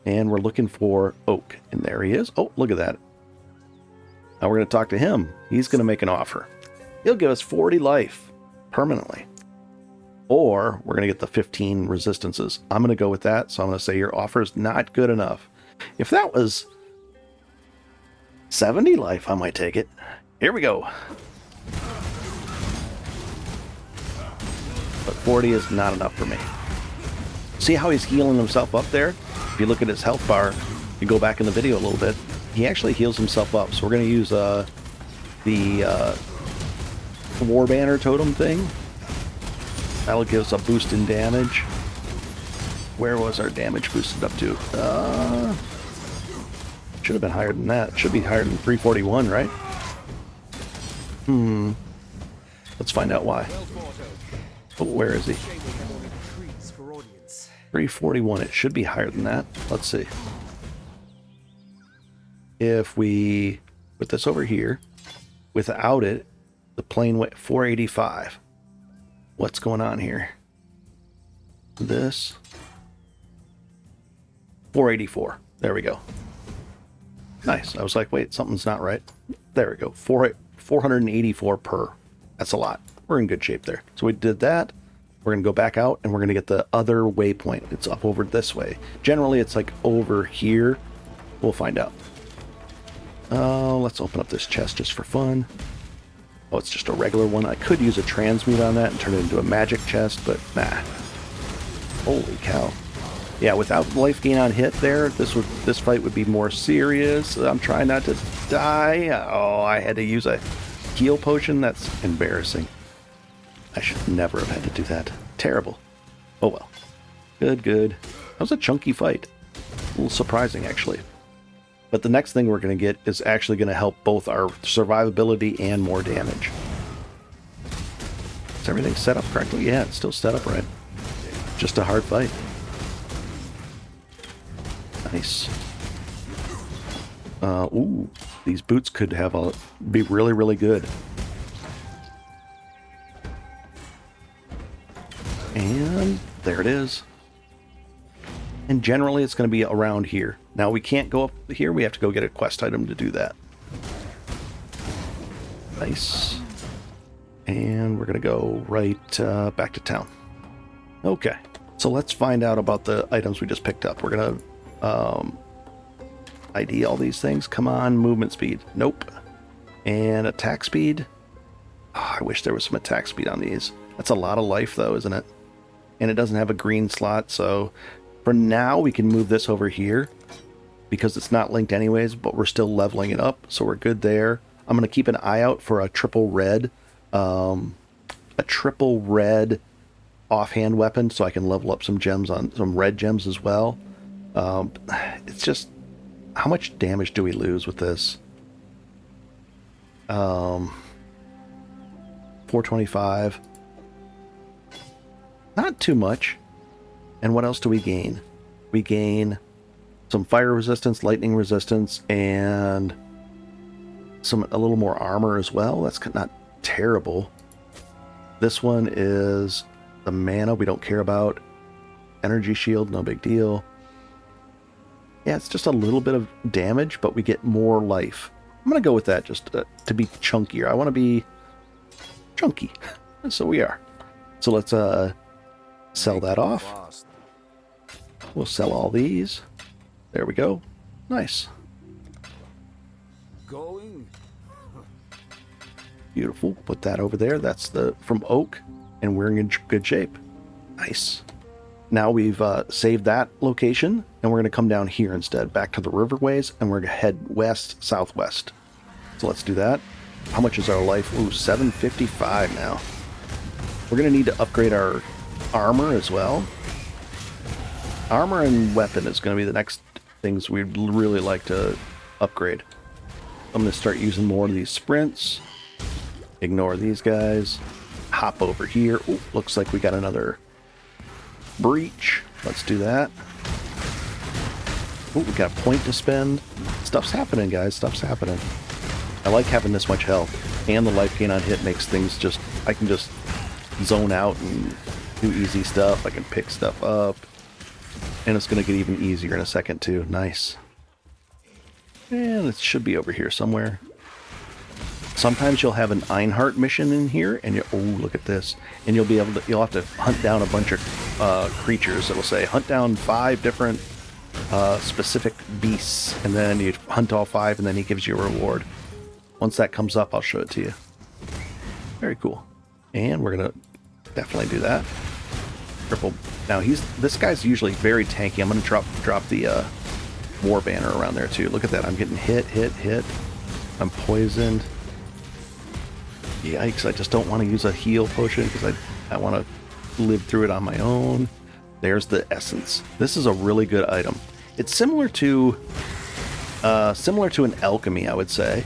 And we're looking for Oak. And there he is. Oh, look at that. Now we're going to talk to him. He's going to make an offer. He'll give us 40 life permanently. Or we're going to get the 15 resistances. I'm going to go with that. So I'm going to say your offer is not good enough. If that was 70 life, I might take it. Here we go. But 40 is not enough for me. See how he's healing himself up there? If you look at his health bar, you go back in the video a little bit, he actually heals himself up. So we're going to use the war banner totem thing. That'll give us a boost in damage. Where was our damage boosted up to? Should have been higher than that. Should be higher than 341, right? Let's find out why. Oh, where is he? 341. It should be higher than that. Let's see. If we put this over here, without it, the plane went 485. What's going on here? This 484. There we go. Nice. I was like, wait, something's not right. There we go. 484 per. That's a lot. We're in good shape there. So we did that. We're going to go back out and we're going to get the other waypoint. It's up over this way. Generally, it's like over here. We'll find out. Let's open up this chest just for fun. Oh, it's just a regular one. I could use a transmute on that and turn it into a magic chest, but nah. Holy cow. Yeah, without life gain on hit there, this fight would be more serious. I'm trying not to die. Oh, I had to use a heal potion. That's embarrassing. I should never have had to do that. Terrible. Oh well. Good. That was a chunky fight. A little surprising, actually. But the next thing we're going to get is actually going to help both our survivability and more damage. Is everything set up correctly? Yeah, it's still set up right. Just a hard fight. Nice. Ooh, these boots could be really, really good. And there it is. And generally it's going to be around here. Now we can't go up here. We have to go get a quest item to do that. Nice. And we're going to go right back to town. Okay. So let's find out about the items we just picked up. We're going to ID all these things. Come on, movement speed. Nope. And attack speed. Oh, I wish there was some attack speed on these. That's a lot of life though, isn't it? And it doesn't have a green slot, so for now we can move this over here because it's not linked anyways, but we're still leveling it up, so we're good there. I'm going to keep an eye out for a triple red offhand weapon so I can level up some gems on some red gems as well. It's just, how much damage do we lose with this? 425. Not too much. And what else do we gain? We gain some fire resistance, lightning resistance, and a little more armor as well. That's not terrible. This one is the mana we don't care about. Energy shield, no big deal. Yeah, it's just a little bit of damage, but we get more life. I'm going to go with that just to be chunkier. I want to be chunky. So we are. So let's sell that off. We'll sell all these. There we go. Nice. Going. Beautiful. Put that over there. That's from Oak, and we're in good shape. Nice. Now we've saved that location, and we're going to come down here instead, back to the riverways, and we're going to head west, southwest. So let's do that. How much is our life? Ooh, 755 now. We're going to need to upgrade our armor as well. Armor and weapon is going to be the next things we'd really like to upgrade. I'm going to start using more of these sprints. Ignore these guys. Hop over here. Ooh, looks like we got another breach. Let's do that. Ooh, we got a point to spend. Stuff's happening, guys. Stuff's happening. I like having this much health. And the life gain on hit makes things just... I can just zone out and do easy stuff. I can pick stuff up. And it's going to get even easier in a second, too. Nice. And it should be over here somewhere. Sometimes you'll have an Einhart mission in here, and oh, look at this. And you'll have to hunt down a bunch of creatures. It'll say, hunt down 5 different specific beasts, and then you hunt all 5, and then he gives you a reward. Once that comes up, I'll show it to you. Very cool. And we're going to definitely do that. Triple. Now, this guy's usually very tanky. I'm going to drop the war banner around there, too. Look at that. I'm getting hit. I'm poisoned. Yikes, I just don't want to use a heal potion because I want to live through it on my own. There's the essence. This is a really good item. It's similar to an alchemy, I would say.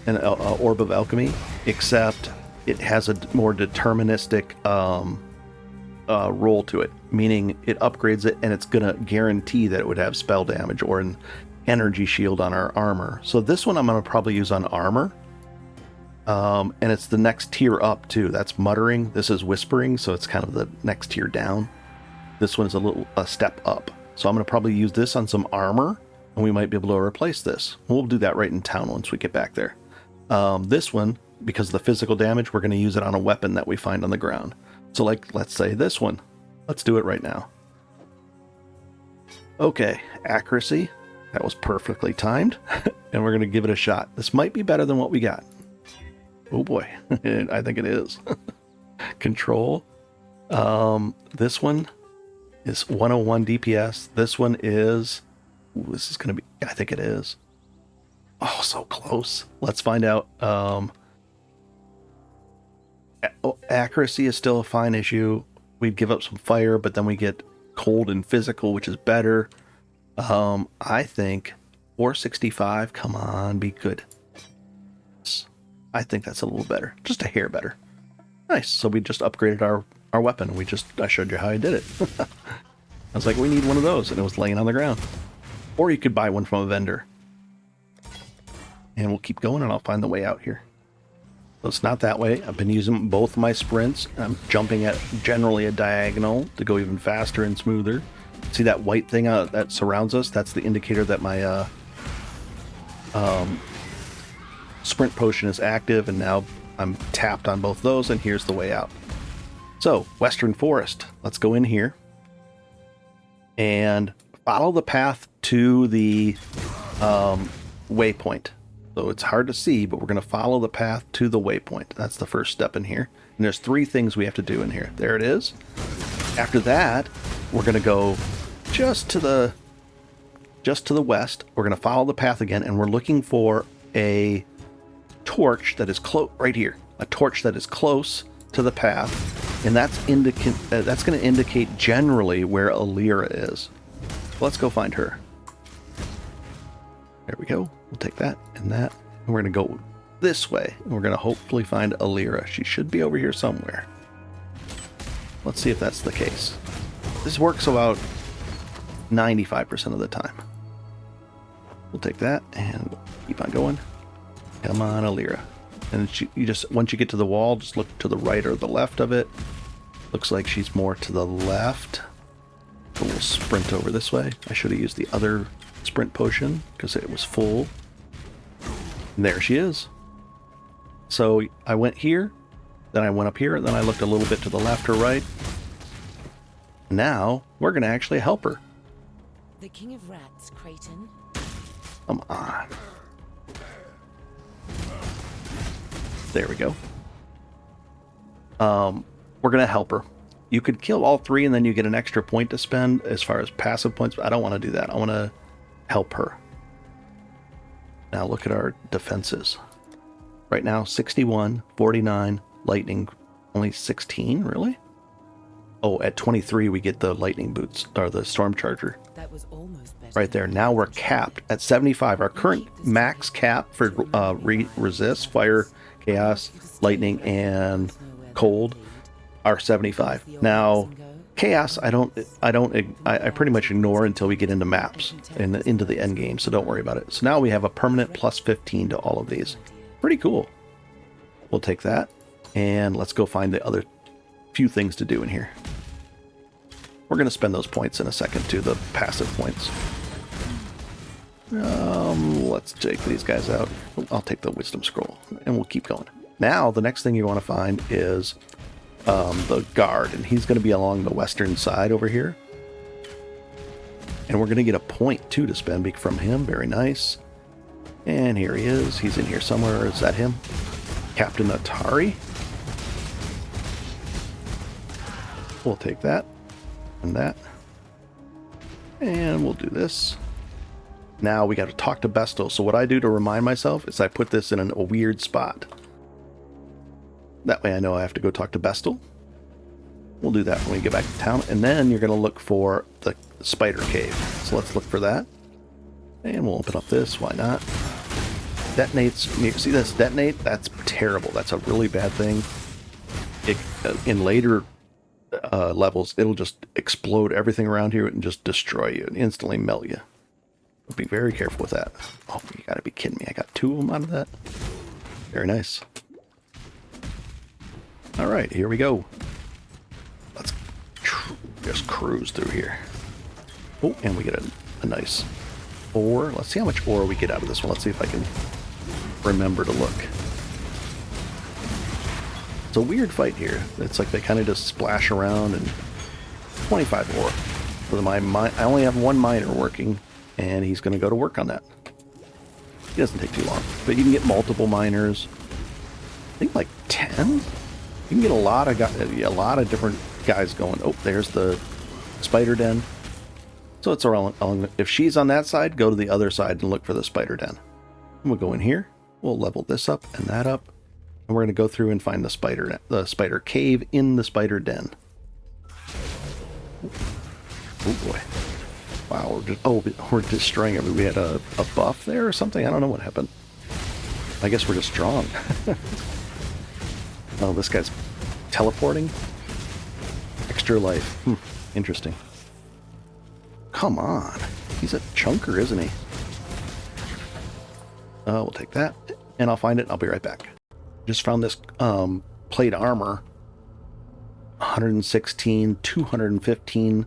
An orb of alchemy, except it has a more deterministic role to it, meaning it upgrades it and it's going to guarantee that it would have spell damage or an energy shield on our armor. So this one I'm going to probably use on armor. And it's the next tier up too. That's muttering. This is whispering, so it's kind of the next tier down. This one is a step up. So I'm going to probably use this on some armor, and we might be able to replace this. We'll do that right in town once we get back there. This one, because of the physical damage, we're going to use it on a weapon that we find on the ground. So like, let's say this one. Let's do it right now. Okay, accuracy. That was perfectly timed. And we're going to give it a shot. This might be better than what we got. Oh boy, I think it is. Control. This one is 101 DPS. This one is... Ooh, this is going to be... I think it is. Oh, so close. Let's find out. Accuracy is still a fine issue. We'd give up some fire, but then we get cold and physical, which is better. I think 465. Come on, be good. I think that's a little better. Just a hair better. Nice. So we just upgraded our weapon. I showed you how I did it. I was like, we need one of those. And it was laying on the ground. Or you could buy one from a vendor. And we'll keep going and I'll find the way out here. So it's not that way. I've been using both my sprints. I'm jumping at generally a diagonal to go even faster and smoother. See that white thing that surrounds us? That's the indicator that my sprint potion is active, and now I'm tapped on both those, and here's the way out. So, Western Forest. Let's go in here and follow the path to the waypoint. So it's hard to see, but we're going to follow the path to the waypoint. That's the first step in here. And there's 3 things we have to do in here. There it is. After that, we're going to go just to the west. We're going to follow the path again, and we're looking for a torch that is close right here. A torch that is close to the path, and that's going to indicate generally where Alira is. So let's go find her. There we go. We'll take that and that, and we're going to go this way, and we're going to hopefully find Alira. She should be over here somewhere. Let's see if that's the case. This works about 95% of the time. We'll take that and keep on going. Come on, Alira. And you just, once you get to the wall, just look to the right or the left of it. Looks like she's more to the left. So we'll sprint over this way. I should have used the other sprint potion because it was full. And there she is. So I went here, then I went up here, then I looked a little bit to the left or right. Now we're going to actually help her. The King of Rats, Creighton. Come on. There we go. We're going to help her. You could kill all three and then you get an extra point to spend as far as passive points, but I don't want to do that. I want to help her. Now look at our defenses. Right now, 61, 49, lightning, only 16, really? Oh, at 23 we get the lightning boots, or the storm charger. That was almost better. Right there. Now we're capped at 75. Our current max cap for resist, fire, chaos, lightning, and cold are 75. Now, chaos I pretty much ignore until we get into maps and into the end game, so don't worry about it. So now we have a permanent plus 15 to all of these. Pretty cool. We'll take that, and let's go find the other few things to do in here. We're going to spend those points in a second too, the passive points. Let's take these guys out. I'll take the wisdom scroll, and we'll keep going. Now, the next thing you want to find is the guard, and he's going to be along the western side over here. And we're going to get a point too to spend from him. Very nice. And here he is. He's in here somewhere. Is that him? Captain Atari. We'll take that and that. And we'll do this. Now we got to talk to Bestel. So what I do to remind myself is I put this in a weird spot. That way I know I have to go talk to Bestel. We'll do that when we get back to town. And then you're going to look for the spider cave. So let's look for that. And we'll open up this. Why not? Detonates. You see this detonate? That's terrible. That's a really bad thing. In later levels, it'll just explode everything around here and just destroy you and instantly melt you. Be very careful with that. Oh, you gotta be kidding me. I got 2 of them out of that. Very nice. Alright, here we go. Let's just cruise through here. Oh, and we get a nice ore. Let's see how much ore we get out of this one. Let's see if I can remember to look. It's a weird fight here. It's like they kind of just splash around, and 25 ore. For I only have 1 miner working, and he's going to go to work on that. It doesn't take too long, but you can get multiple miners. I think like 10. You can get a lot of different guys going. Oh, there's the spider den. So it's around. If she's on that side, go to the other side and look for the spider den. And we'll go in here. We'll level this up and that up, and we're going to go through and find the spider cave in the spider den. Oh boy. Wow, we're destroying everything. We had a buff there or something? I don't know what happened. I guess we're just strong. Oh, this guy's teleporting? Extra life. Interesting. Come on. He's a chunker, isn't he? We'll take that, and I'll find it, and I'll be right back. Just found this plate armor. 116, 215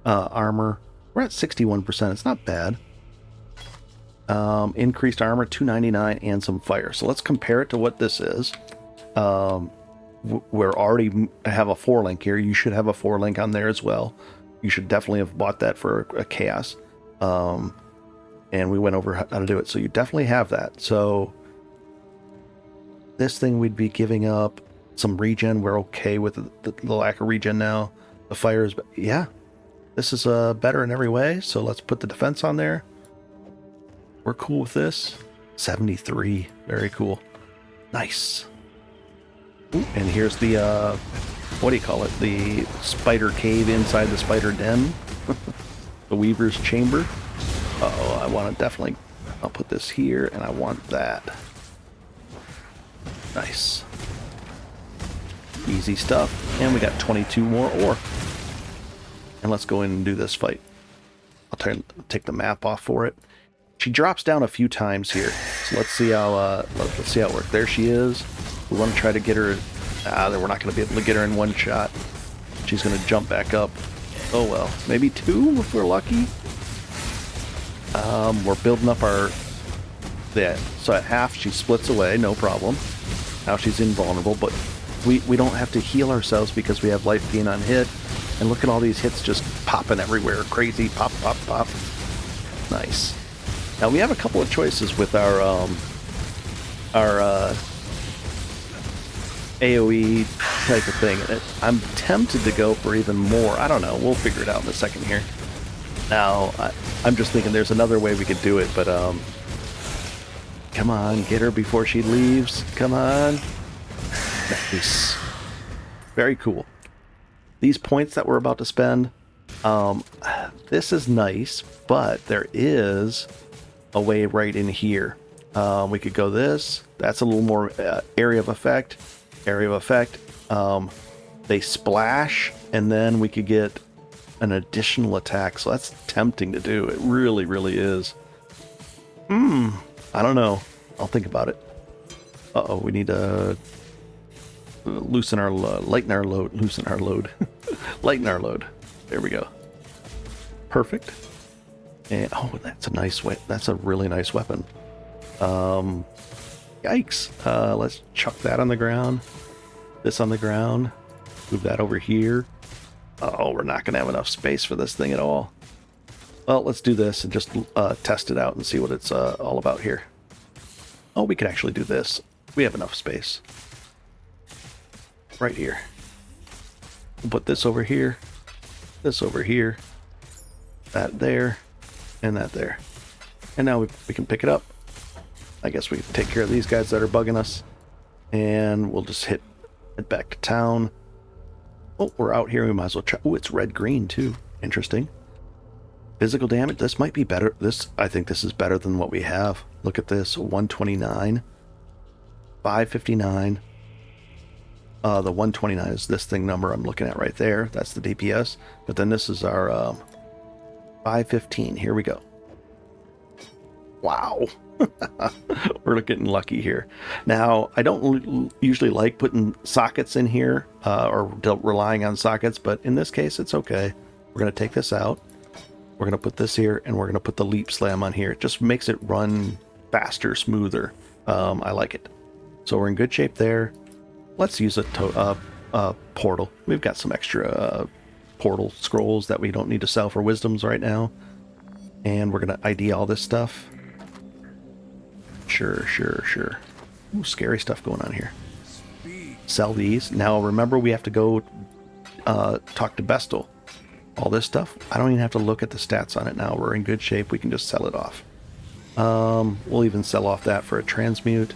armor. We're at 61%. It's not bad. Increased armor, 299, and some fire. So let's compare it to what this is. We're already have a 4-link here. You should have a 4-link on there as well. You should definitely have bought that for a chaos. And we went over how to do it. So you definitely have that. So this thing we'd be giving up some regen. We're okay with the lack of regen now. The fire is, yeah. This is better in every way, so let's put the defense on there. We're cool with this. 73. Very cool. Nice. Ooh, and here's the, what do you call it? The spider cave inside the spider den. The Weaver's Chamber. Uh-oh, I want to definitely... I'll put this here, and I want that. Nice. Easy stuff. And we got 22 more ore. And let's go in and do this fight. I'll take the map off for it. She drops down a few times here. So let's see how it works. There she is. We want to try to get her. We're not going to be able to get her in one shot. She's going to jump back up. Oh well. Maybe two if we're lucky. We're building up our... So at half she splits away, no problem. Now she's invulnerable, but we don't have to heal ourselves because we have life gain on hit. And look at all these hits just popping everywhere. Crazy. Pop, pop, pop. Nice. Now we have a couple of choices with our AoE type of thing. I'm tempted to go for even more. I don't know. We'll figure it out in a second here. Now, I'm just thinking there's another way we could do it, but come on, get her before she leaves. Come on. Nice. Very cool. These points that we're about to spend, this is nice, but there is a way right in here. We could go this. That's a little more area of effect. Area of effect. They splash, and then we could get an additional attack. So that's tempting to do. It really, really is. I don't know. I'll think about it. Uh-oh, we need to lighten our load. Lighten our load. There we go. Perfect. And oh, that's a nice way. That's a really nice weapon. Yikes. Let's chuck that on the ground. This on the ground. Move that over here. Oh, we're not going to have enough space for this thing at all. Well, let's do this and just test it out and see what it's all about here. Oh, we could actually do this. We have enough space. Right here. We'll put this over here. This over here. That there. And that there. And now we can pick it up. I guess we can take care of these guys that are bugging us. And we'll just head back to town. Oh, we're out here. We might as well try. Oh, it's red-green too. Interesting. Physical damage. This might be better. I think this is better than what we have. Look at this. 129. 559. The 129 is this thing number I'm looking at right there. That's the DPS. But then this is our 515. Here we go. Wow. We're getting lucky here. Now, I don't usually like putting sockets in here or relying on sockets, but in this case, it's okay. We're going to take this out. We're going to put this here, and we're going to put the leap slam on here. It just makes it run faster, smoother. I like it. So we're in good shape there. Let's use a portal. We've got some extra portal scrolls that we don't need to sell for wisdoms right now. And we're going to ID all this stuff. Sure. Ooh, scary stuff going on here. Sell these. Now remember, we have to go talk to Bestel. All this stuff, I don't even have to look at the stats on it now. We're in good shape. We can just sell it off. We'll even sell off that for a transmute.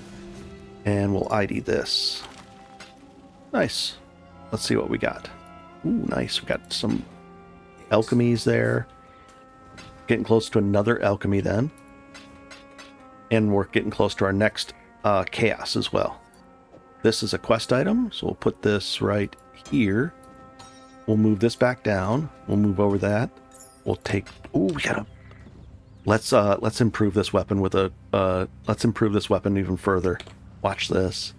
And we'll ID this. Nice. Let's see what we got. Ooh, nice. We got some alchemies there. Getting close to another alchemy then. And we're getting close to our next chaos as well. This is a quest item, so we'll put this right here. We'll move this back down. We'll move over that. We'll take... Ooh, we gotta... Let's improve this weapon with a... let's improve this weapon even further. Watch this.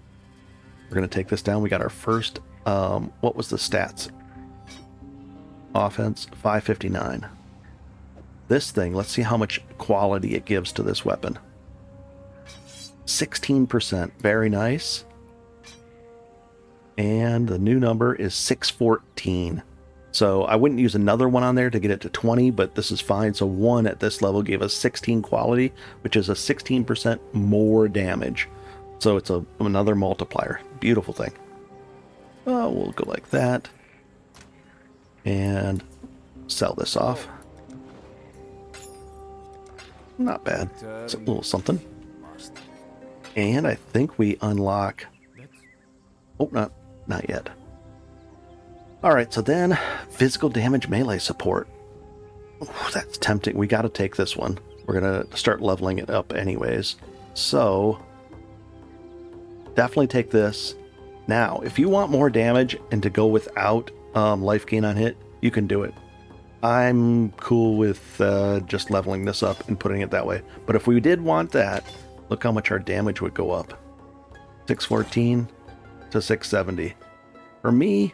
We're gonna take this down. We got our first... what was the stats? Offense, 559. This thing, let's see how much quality it gives to this weapon. 16%. Very nice. And the new number is 614. So I wouldn't use another one on there to get it to 20, but this is fine. So 1 at this level gave us 16 quality, which is a 16% more damage. So it's another multiplier. Beautiful thing. We'll go like that. And sell this off. Not bad. It's a little something. And I think we unlock... Oh, not yet. Alright, so then physical damage melee support. Ooh, that's tempting. We got to take this one. We're going to start leveling it up anyways. So, definitely take this. Now, if you want more damage and to go without life gain on hit, you can do it. I'm cool with just leveling this up and putting it that way. But if we did want that, look how much our damage would go up. 614 to 670. For me,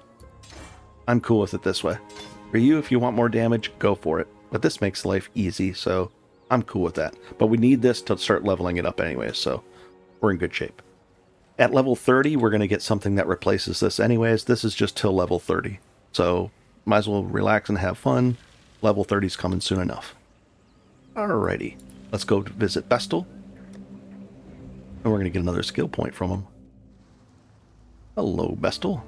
I'm cool with it this way. For you, if you want more damage, go for it. But this makes life easy, so I'm cool with that. But we need this to start leveling it up anyway, so we're in good shape. At level 30, we're going to get something that replaces this anyways. This is just till level 30. So might as well relax and have fun. Level 30 is coming soon enough. Alrighty. Let's go visit Bestel. And we're going to get another skill point from him. Hello, Bestel.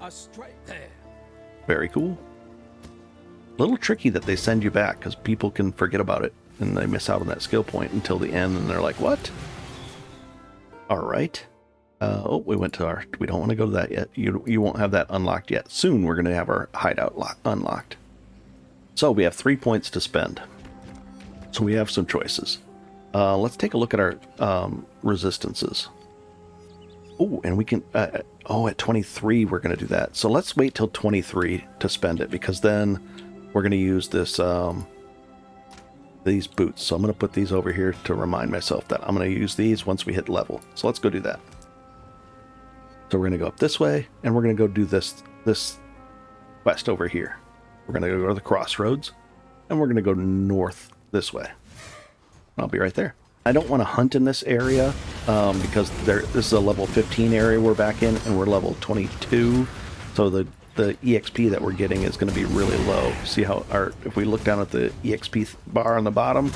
Straight there. Very cool. A little tricky that they send you back because people can forget about it and they miss out on that skill point until the end and they're like, what? Alright. Oh, we went to our... We don't want to go to that yet. You won't have that unlocked yet. Soon we're going to have our hideout unlocked. So we have 3 points to spend. So we have some choices. Let's take a look at our resistances. Oh, and we can... at 23 we're going to do that. So let's wait till 23 to spend it because then we're going to use this... these boots. So I'm going to put these over here to remind myself that I'm going to use these once we hit level. So let's go do that. So we're going to go up this way, and we're going to go do this quest over here. We're going to go to the crossroads, and we're going to go north this way. I'll be right there. I don't want to hunt in this area because this is a level 15 area we're back in, and we're level 22. So the EXP that we're getting is going to be really low. See how if we look down at the EXP bar on the bottom,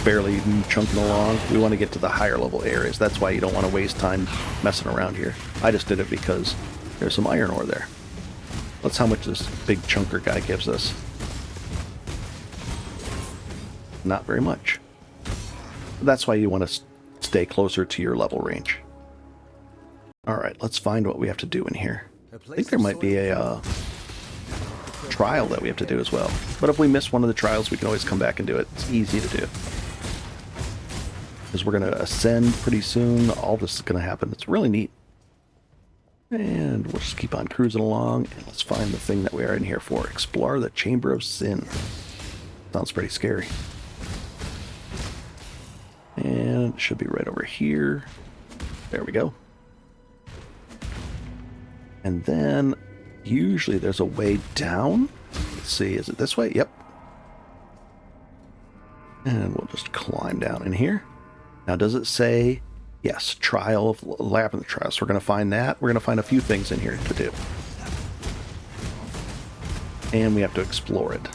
barely chunking along. We want to get to the higher level areas. That's why you don't want to waste time messing around here. I just did it because there's some iron ore there. That's how much this big chunker guy gives us. Not very much. That's why you want to stay closer to your level range. Alright, let's find what we have to do in here. I think there might be a trial that we have to do as well. But if we miss one of the trials, we can always come back and do it. It's easy to do. Because we're going to ascend pretty soon. All this is going to happen. It's really neat. And we'll just keep on cruising along. And let's find the thing that we are in here for. Explore the Chamber of Sin. Sounds pretty scary. And it should be right over here. There we go. And then usually there's a way down. Let's see, is it this way? Yep. And we'll just climb down in here. Now, does it say, yes, Trial of Labyrinth Trial? So we're going to find that. We're going to find a few things in here to do. And we have to explore it.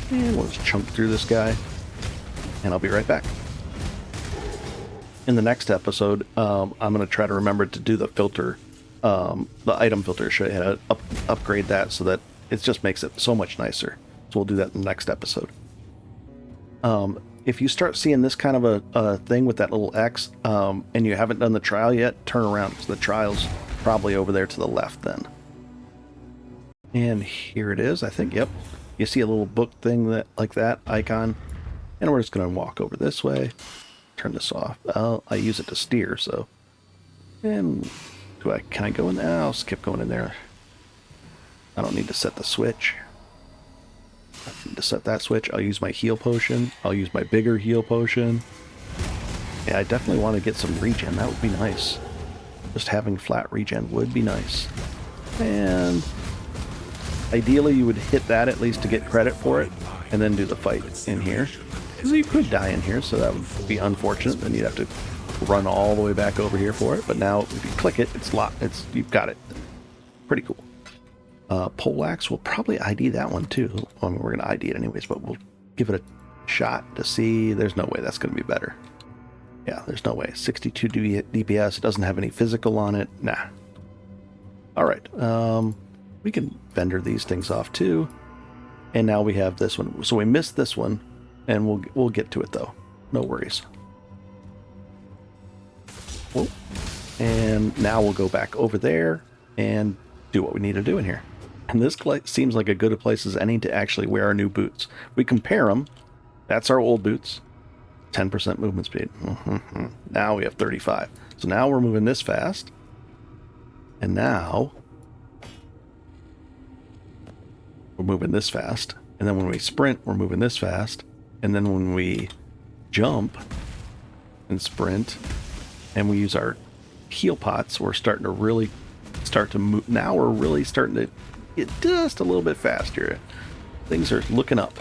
And we'll just chunk through this guy. And I'll be right back. In the next episode, I'm going to try to remember to do the filter, the item filter. Should I upgrade that so that it just makes it so much nicer. So we'll do that in the next episode. If you start seeing this kind of a thing with that little X, and you haven't done the trial yet, turn around because the trial's probably over there to the left then. And here it is, I think. Yep. You see a little book thing like that icon, and we're just going to walk over this way. Turn this off. I use it to steer, so. And can I go in there? I'll skip going in there. I don't need to set the switch. I need to set that switch. I'll use my heal potion. I'll use my bigger heal potion. Yeah, I definitely want to get some regen. That would be nice. Just having flat regen would be nice. And ideally you would hit that at least to get credit for it, and then do the fight in here. Because you could die in here, so that would be unfortunate. Then you'd have to run all the way back over here for it. But now if you click it, it's locked. You've got it. Pretty cool. Poleaxe, we'll probably ID that one too. I mean, we're going to ID it anyways, but we'll give it a shot to see. There's no way that's going to be better. Yeah, there's no way. 62 DPS. It doesn't have any physical on it. Nah. All right. We can vendor these things off too. And now we have this one. So we missed this one, and we'll get to it though. No worries. Whoa. And now we'll go back over there and do what we need to do in here. And this seems like a good a place as any to actually wear our new boots. We compare them. That's our old boots. 10% movement speed. Now we have 35. So now we're moving this fast. And now we're moving this fast. And then when we sprint, we're moving this fast. And then when we jump and sprint and we use our heal pots, we're starting to really start to move. Now we're really starting to get just a little bit faster. Things are looking up.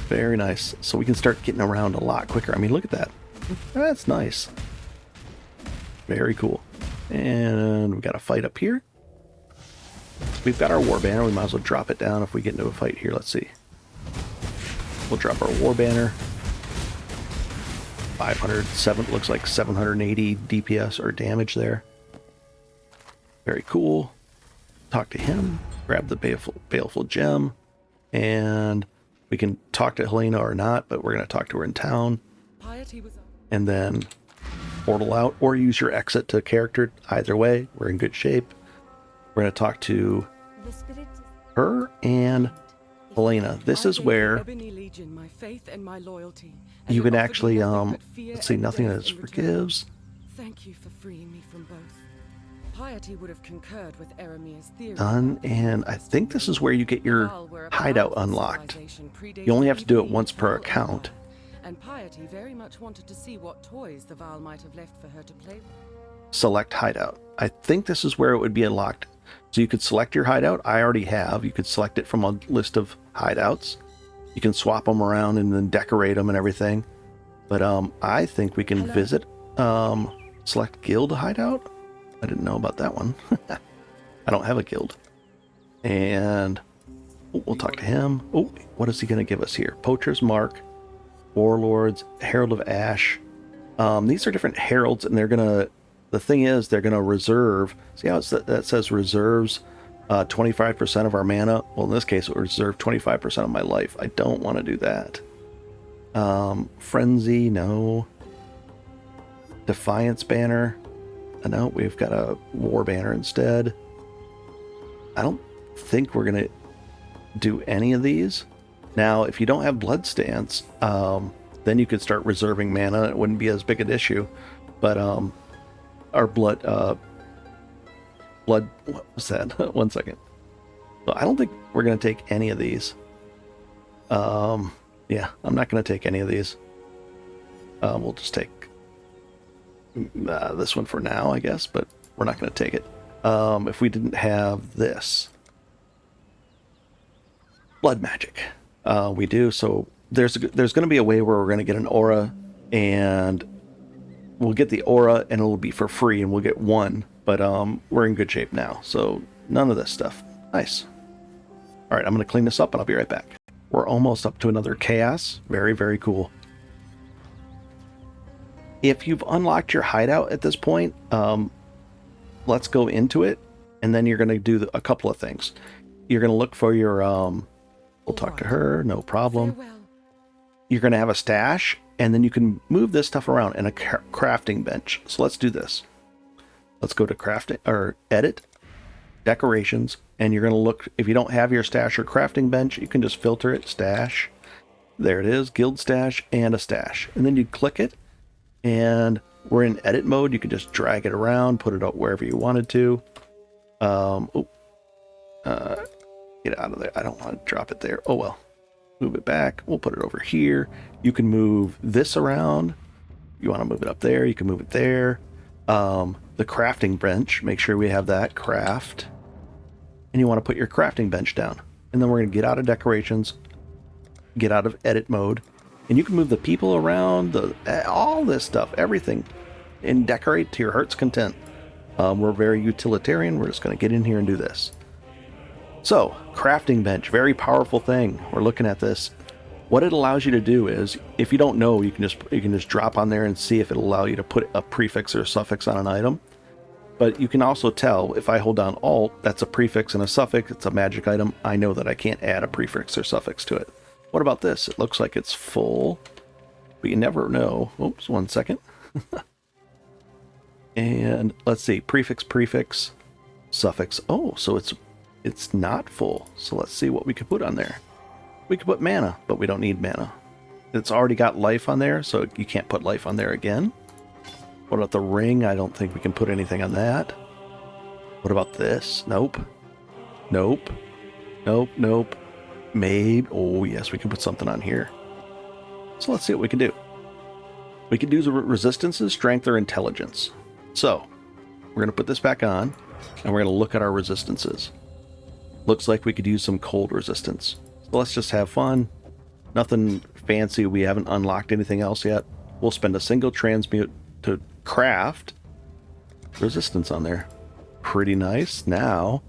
Very nice. So we can start getting around a lot quicker. I mean, look at that. That's nice. Very cool. And we got a fight up here. We've got our war banner. We might as well drop it down if we get into a fight here. Let's see. We'll drop our war banner. 507, looks like 780 DPS or damage there. Very cool. Talk to him. Grab the baleful gem. And we can talk to Helena or not, but we're going to talk to her in town. And then portal out or use your exit to character. Either way, we're in good shape. We're going to talk to her and Helena. This is where you can actually, let's see, nothing that forgives. Thank you for freeing me from both. Piety would have concurred with Eramir's theory. Done, and I think this is where you get your hideout unlocked. You only have to do it once per account. And Piety very much wanted to see what toys the Val might have left for her to play with. Select hideout. I think this is where it would be unlocked. So you could select your hideout. I already have. You could select it from a list of hideouts. You can swap them around and then decorate them and everything. But I think we can visit, select guild hideout. I didn't know about that one. I don't have a guild. And we'll talk to him. Oh, what is he going to give us here? Poacher's Mark, Warlords, Herald of Ash. These are different heralds, and they're going to, the thing is, they're going to reserve, see how that says reserves 25% of our mana? Well, in this case, it will reserve 25% of my life. I don't want to do that. Frenzy, no. Defiance banner. No, we've got a war banner instead. I don't think we're going to do any of these. Now, if you don't have Blood Stance, then you could start reserving mana. It wouldn't be as big an issue. But our blood, what was that? One second. So I don't think we're going to take any of these. Yeah, I'm not going to take any of these. We'll just take this one for now, I guess, but we're not going to take it. If we didn't have this. Blood magic. We do, so there's going to be a way where we're going to get an aura, and we'll get the aura, and it'll be for free, and we'll get one, but we're in good shape now, so none of this stuff. Nice. All right, I'm going to clean this up, and I'll be right back. We're almost up to another chaos. Very, very cool. If you've unlocked your hideout at this point, let's go into it, and then you're going to do a couple of things. You're going to look for your, we'll talk to her, no problem. You're going to have a stash, and then you can move this stuff around in a crafting bench. So let's do this. Let's go to crafting, or edit, decorations, and you're going to look, if you don't have your stash or crafting bench, you can just filter it, stash. There it is, guild stash, and a stash. And then you click it, and we're in edit mode. You can just drag it around, put it up wherever you wanted to. Get out of there. I don't want to drop it there. Oh well. Move it back. We'll put it over here. You can move this around. You want to move it up there, you can move it there. The crafting bench, make sure we have that. Craft. And you want to put your crafting bench down. And then we're going to get out of decorations, get out of edit mode. And you can move the people around, all this stuff, everything, and decorate to your heart's content. We're very utilitarian. We're just going to get in here and do this. So, crafting bench, very powerful thing. We're looking at this. What it allows you to do is, if you don't know, you can just drop on there and see if it'll allow you to put a prefix or a suffix on an item. But you can also tell, if I hold down Alt, that's a prefix and a suffix. It's a magic item. I know that I can't add a prefix or suffix to it. What about this? It looks like it's full, but you never know. Oops, 1 second. And let's see, prefix, suffix. Oh, so it's not full. So let's see what we could put on there. We could put mana, but we don't need mana. it's already got life on there, so you can't put life on there again. What about the ring? I don't think we can put anything on that. What about this? Nope. Nope. Nope, nope. Maybe. Oh, yes, we can put something on here. So let's see what we can do. We can do the resistances, strength, or intelligence. So we're going to put this back on, and we're going to look at our resistances. Looks like we could use some cold resistance. So let's just have fun. Nothing fancy. We haven't unlocked anything else yet. We'll spend a single transmute to craft resistance on there. Pretty nice. Now,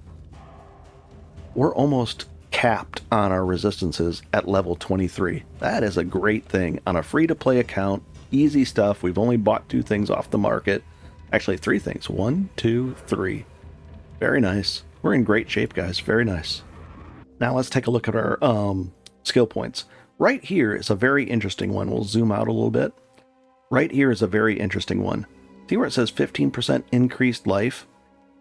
we're almost capped on our resistances at level 23. That is a great thing. On a free-to-play account, easy stuff. We've only bought 2 things off the market. Actually, 3 things. 1, 2, 3. Very nice. We're in great shape, guys. Very nice. Now let's take a look at our skill points. Right here is a very interesting one. We'll zoom out a little bit. Right here is a very interesting one. See where it says 15% increased life?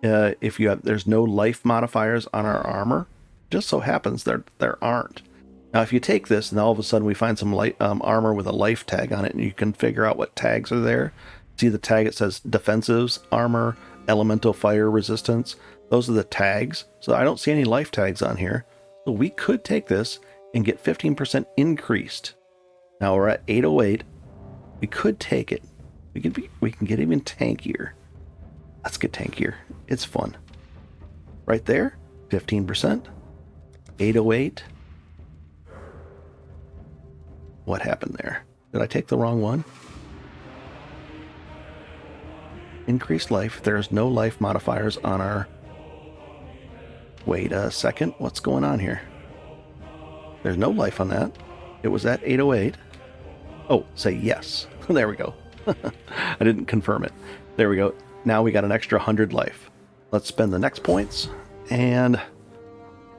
If you have, there's no life modifiers on our armor. Just so happens there aren't. Now, if you take this and all of a sudden we find some light armor with a life tag on it, and you can figure out what tags are there. See the tag? It says defensives, armor, elemental fire resistance. Those are the tags. So I don't see any life tags on here. So we could take this and get 15% increased. Now we're at 808. We could take it. We can get even tankier. Let's get tankier. It's fun. Right there, 15%. 808. What happened there? Did I take the wrong one? Increased life. There's no life modifiers on our... Wait a second. What's going on here? There's no life on that. It was at 808. Oh, say yes. There we go. I didn't confirm it. There we go. Now we got an extra 100 life. Let's spend the next points. And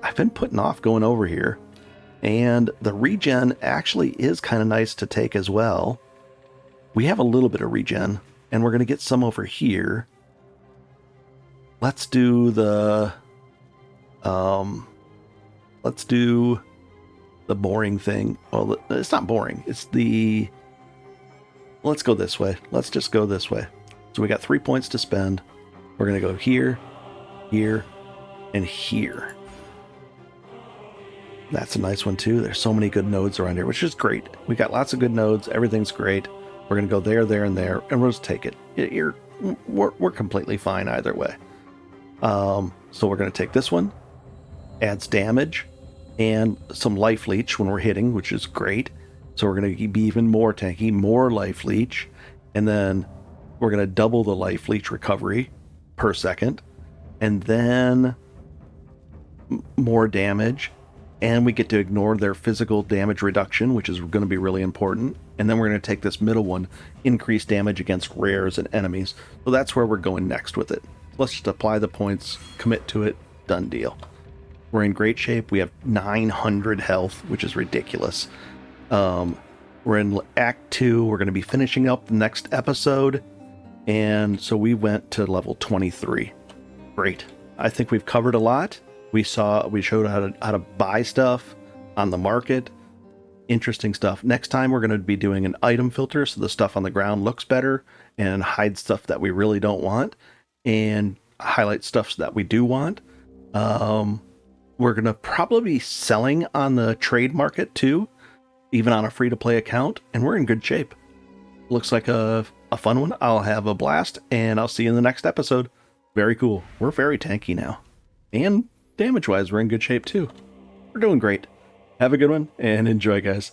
I've been putting off going over here. And the regen actually is kind of nice to take as well. We have a little bit of regen, and we're going to get some over here. Let's do the... let's do the boring thing. Well, it's not boring. It's the... Let's go this way. Let's just go this way. So we got 3 points to spend. We're going to go here, here, and here. That's a nice one too. There's so many good nodes around here, which is great. We got lots of good nodes. Everything's great. We're going to go there, there, and there, and we'll just take it. We're completely fine either way. So we're going to take this one. Adds damage and some life leech when we're hitting, which is great. So we're going to be even more tanky, more life leech, and then we're going to double the life leech recovery per second, and then more damage, and we get to ignore their physical damage reduction, which is going to be really important. And then we're going to take this middle one, increase damage against rares and enemies. So that's where we're going next with it. Let's just apply the points, commit to it, done deal. We're in great shape. We have 900 health, which is ridiculous. We're in Act 2. We're going to be finishing up the next episode. And so we went to level 23. Great. I think we've covered a lot. We showed how to buy stuff on the market. Interesting stuff. Next time we're going to be doing an item filter so the stuff on the ground looks better and hide stuff that we really don't want and highlight stuff that we do want. We're going to probably be selling on the trade market too, even on a free-to-play account, and we're in good shape. Looks like a fun one. I'll have a blast, and I'll see you in the next episode. Very cool. We're very tanky now. And damage-wise, we're in good shape too. We're doing great. Have a good one, and enjoy, guys.